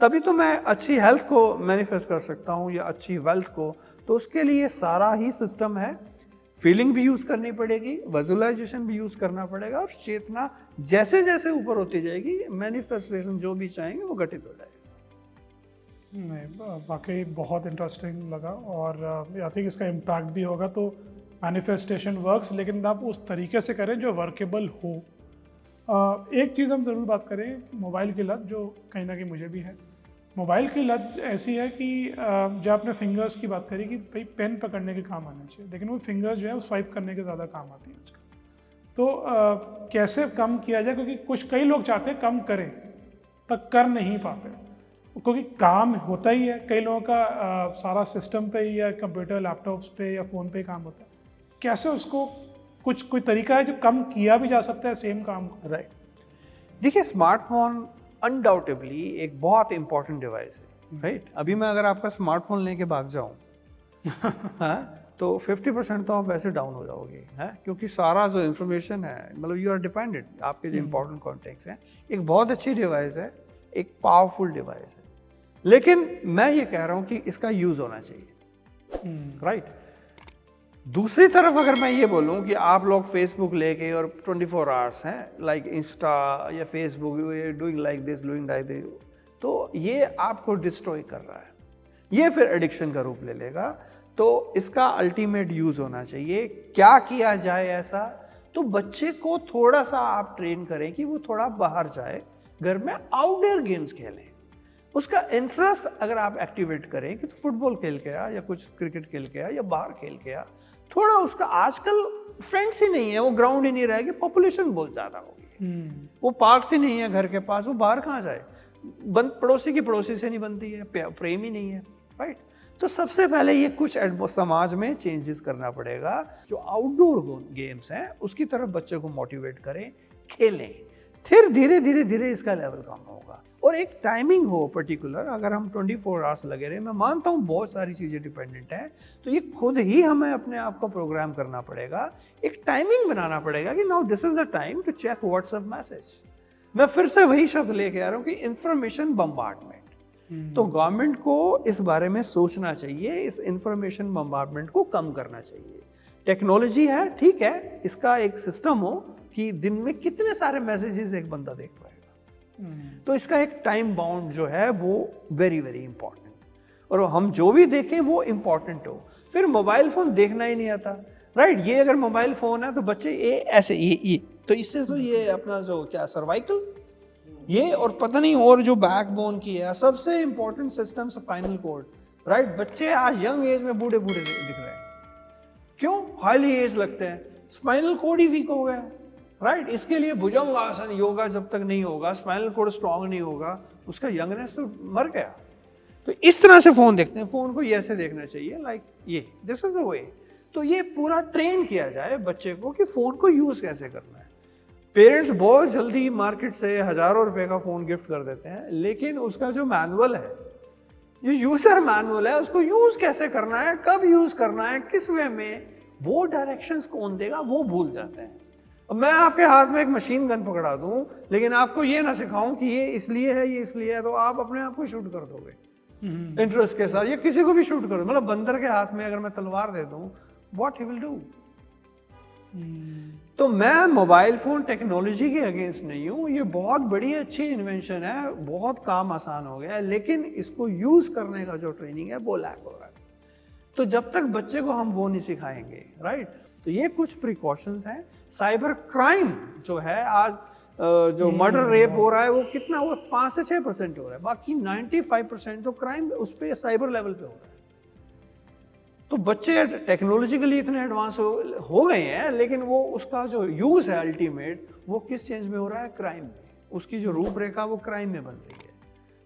तभी तो मैं अच्छी हेल्थ को मैनिफेस्ट कर सकता हूँ या अच्छी वेल्थ को। तो उसके लिए सारा ही सिस्टम है, फीलिंग भी यूज करनी पड़ेगी, विजुअलाइजेशन भी यूज करना पड़ेगा, और चेतना जैसे जैसे ऊपर होती जाएगी मैनिफेस्टेशन जो भी चाहेंगे वो घटित हो जाएगा। नहीं, वाकई बहुत इंटरेस्टिंग लगा, और आई थिंक इसका इम्पैक्ट भी होगा। तो मैनिफेस्टेशन वर्क्स, लेकिन आप उस तरीके से करें जो वर्केबल हो। एक चीज़ हम ज़रूर बात करें, मोबाइल की लत, जो कहीं ना कहीं मुझे भी है। मोबाइल की लत ऐसी है कि जब आपने फिंगर्स की बात करी कि भाई पेन पकड़ने के काम आना चाहिए, लेकिन वो फिंगर्स जो है वो स्वाइप करने के ज़्यादा काम आती है आजकल। तो कैसे कम किया जाए, क्योंकि कई लोग चाहते हैं कम करें पर कर नहीं पाते, क्योंकि काम होता ही है। कई लोगों का सारा सिस्टम पे ही या कंप्यूटर लैपटॉप्स पे या फ़ोन पे ही काम होता है। कैसे उसको कोई तरीका है जो कम किया भी जा सकता है सेम काम को? राइट, देखिए स्मार्टफोन अनडाउटेबली एक बहुत इंपॉर्टेंट डिवाइस है, राइट। अभी मैं अगर आपका स्मार्टफोन लेके भाग जाऊं हाँ, तो 50% तो आप वैसे डाउन हो जाओगे, है, क्योंकि सारा जो इन्फॉर्मेशन है, मतलब यू आर डिपेंडेंट, आपके जो इंपॉर्टेंट कॉन्टेक्ट्स हैं। एक बहुत अच्छी डिवाइस है, एक पावरफुल डिवाइस है, लेकिन मैं ये कह रहा हूँ कि इसका यूज होना चाहिए, राइट। दूसरी तरफ अगर मैं ये बोलूं कि आप लोग फेसबुक लेके और 24 आवर्स हैं, लाइक इंस्टा या Facebook doing like this, doing like this, तो ये आपको डिस्ट्रॉय कर रहा है, ये फिर एडिक्शन का रूप ले लेगा। तो इसका अल्टीमेट यूज होना चाहिए। क्या किया जाए ऐसा? तो बच्चे को थोड़ा सा आप ट्रेन करें कि वो थोड़ा बाहर जाए, घर में आउटडोर गेम्स खेलें। उसका इंटरेस्ट अगर आप एक्टिवेट करें कि तो फुटबॉल खेल के आ, या कुछ क्रिकेट खेल के आ, या बाहर खेल के आ, थोड़ा उसका आजकल फ्रेंड्स ही नहीं है, वो ग्राउंड ही नहीं रहेगी, पॉपुलेशन बहुत ज़्यादा हो गई है, वो पार्क्स ही नहीं है घर के पास, वो बाहर कहाँ जाए? पड़ोसी की पड़ोसी से नहीं बनती है, प्रेम ही नहीं है, राइट। तो सबसे पहले ये कुछ समाज में चेंजेस करना पड़ेगा। जो आउटडोर गेम्स हैं उसकी तरफ बच्चे को मोटिवेट करें, खेलें, फिर धीरे धीरे धीरे इसका लेवल कम होगा। और एक टाइमिंग हो पर्टिकुलर। अगर हम 24 आवर्स लगे रहे, मैं मानता हूँ बहुत सारी चीज़ें डिपेंडेंट हैं, तो ये खुद ही हमें अपने आप को प्रोग्राम करना पड़ेगा, एक टाइमिंग बनाना पड़ेगा कि now this is the time to check WhatsApp message. मैं फिर से वही शब्द लेके आ रहा हूँ कि इंफॉर्मेशन बम्बार्डमेंट। तो गवर्नमेंट को इस बारे में सोचना चाहिए, इस इंफॉर्मेशन बम्बार्डमेंट को कम करना चाहिए। टेक्नोलॉजी है, ठीक है, इसका एक सिस्टम हो कि दिन में कितने सारे मैसेजेस एक बंदा देख पाएगा, तो इसका एक टाइम बाउंड जो है वो वेरी वेरी इंपॉर्टेंट, और हम जो भी देखें वो इंपॉर्टेंट हो। फिर मोबाइल फोन देखना ही नहीं आता, राइट। ये अगर मोबाइल फोन है तो बच्चे ये ऐसे ये तो इससे तो ये अपना जो क्या सर्वाइकल ये और पता नहीं और जो बैकबोन की है, सबसे important system spinal cord, right. बच्चे आज यंग एज में बूढ़े बूढ़े दिख रहे हैं, क्यों? हाईली एज लगते हैं, स्पाइनल कॉर्ड ही वीक हो गया, राइट। इसके लिए भुजंगासन योगा जब तक नहीं होगा, स्पाइनल कॉर्ड स्ट्रांग नहीं होगा, उसका यंगनेस तो मर गया। तो इस तरह से फोन देखते हैं, फोन को ये ऐसे देखना चाहिए, लाइक ये, दिस इज द वे। तो ये पूरा ट्रेन किया जाए बच्चे को कि फोन को यूज कैसे करना है। पेरेंट्स बहुत जल्दी मार्केट से हजारों रुपए का फोन गिफ्ट कर देते हैं, लेकिन उसका जो मैनुअल है, जो यूजर मैनुअल है, उसको यूज कैसे करना है, कब यूज करना है, किस वे में, वो डायरेक्शंस कौन देगा, वो भूल जाते हैं। मैं आपके हाथ में एक मशीन गन पकड़ा दूं, लेकिन आपको ये ना सिखाऊं कि ये इसलिए है, ये इसलिए है, तो आप अपने आप को शूट कर दोगे इंटरेस्ट के साथ, या किसी को भी शूट कर दो। मतलब बंदर के हाथ में अगर मैं तलवार दे दूं, व्हाट ही विल डू। तो मैं मोबाइल फोन टेक्नोलॉजी के अगेंस्ट नहीं हूं, ये बहुत बड़ी अच्छी इन्वेंशन है, बहुत काम आसान हो गया है, लेकिन इसको यूज करने का जो ट्रेनिंग है वो लैक हो रहा है। तो जब तक बच्चे को हम वो नहीं सिखाएंगे, राइट। तो ये कुछ प्रिकॉशंस हैं। साइबर क्राइम जो है आज जो मर्डर रेप हो रहा है वो कितना, वो 5 से 6% हो रहा है, बाकी 95% तो क्राइम उस पर साइबर लेवल पे हो रहा है। तो बच्चे टेक्नोलॉजिकली इतने एडवांस हो गए हैं, लेकिन वो उसका जो यूज है अल्टीमेट, वो किस चेंज में हो रहा है? क्राइम में। उसकी जो रूपरेखा वो क्राइम में बन रही है।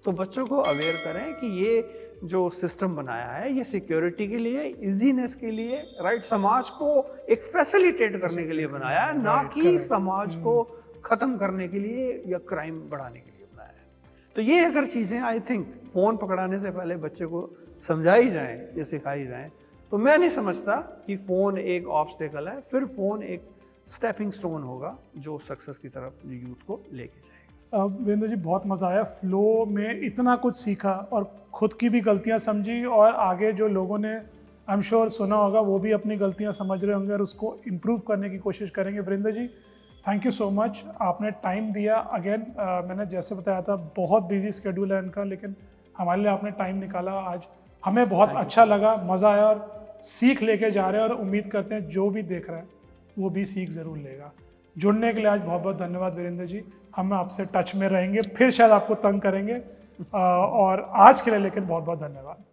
तो बच्चों को अवेयर करें कि ये जो सिस्टम बनाया है ये सिक्योरिटी के लिए, इजीनेस के लिए, राइट, समाज को एक फैसिलिटेट करने के लिए बनाया है, ना कि समाज को ख़त्म करने के लिए या क्राइम बढ़ाने के लिए बनाया है। तो ये अगर चीज़ें आई थिंक फ़ोन पकड़ाने से पहले बच्चे को समझाई जाएँ या सिखाई जाएँ, तो मैं नहीं समझता कि फ़ोन एक ऑब्स्टेकल है, फिर फ़ोन एक स्टेपिंग स्टोन होगा जो सक्सेस की तरफ यूथ को लेके जाएगा। वीरेंद्र जी, बहुत मज़ा आया, फ्लो में इतना कुछ सीखा और खुद की भी गलतियां समझी, और आगे जो लोगों ने आई एम श्योर सुना होगा वो भी अपनी गलतियां समझ रहे होंगे और उसको इम्प्रूव करने की कोशिश करेंगे। Virendra ji, thank you so much, आपने टाइम दिया। अगेन मैंने जैसे बताया था बहुत बिजी स्केड्यूल है इनका, लेकिन हमारे लिए आपने टाइम निकाला आज, हमें बहुत अच्छा लगा, मज़ा आया और सीख लेके जा रहे हैं, और उम्मीद करते हैं जो भी देख रहा है वो भी सीख ज़रूर लेगा। जुड़ने के लिए आज बहुत बहुत धन्यवाद वीरेंद्र जी, हम आपसे टच में रहेंगे, फिर शायद आपको तंग करेंगे, और आज के लिए लेकिन बहुत बहुत धन्यवाद।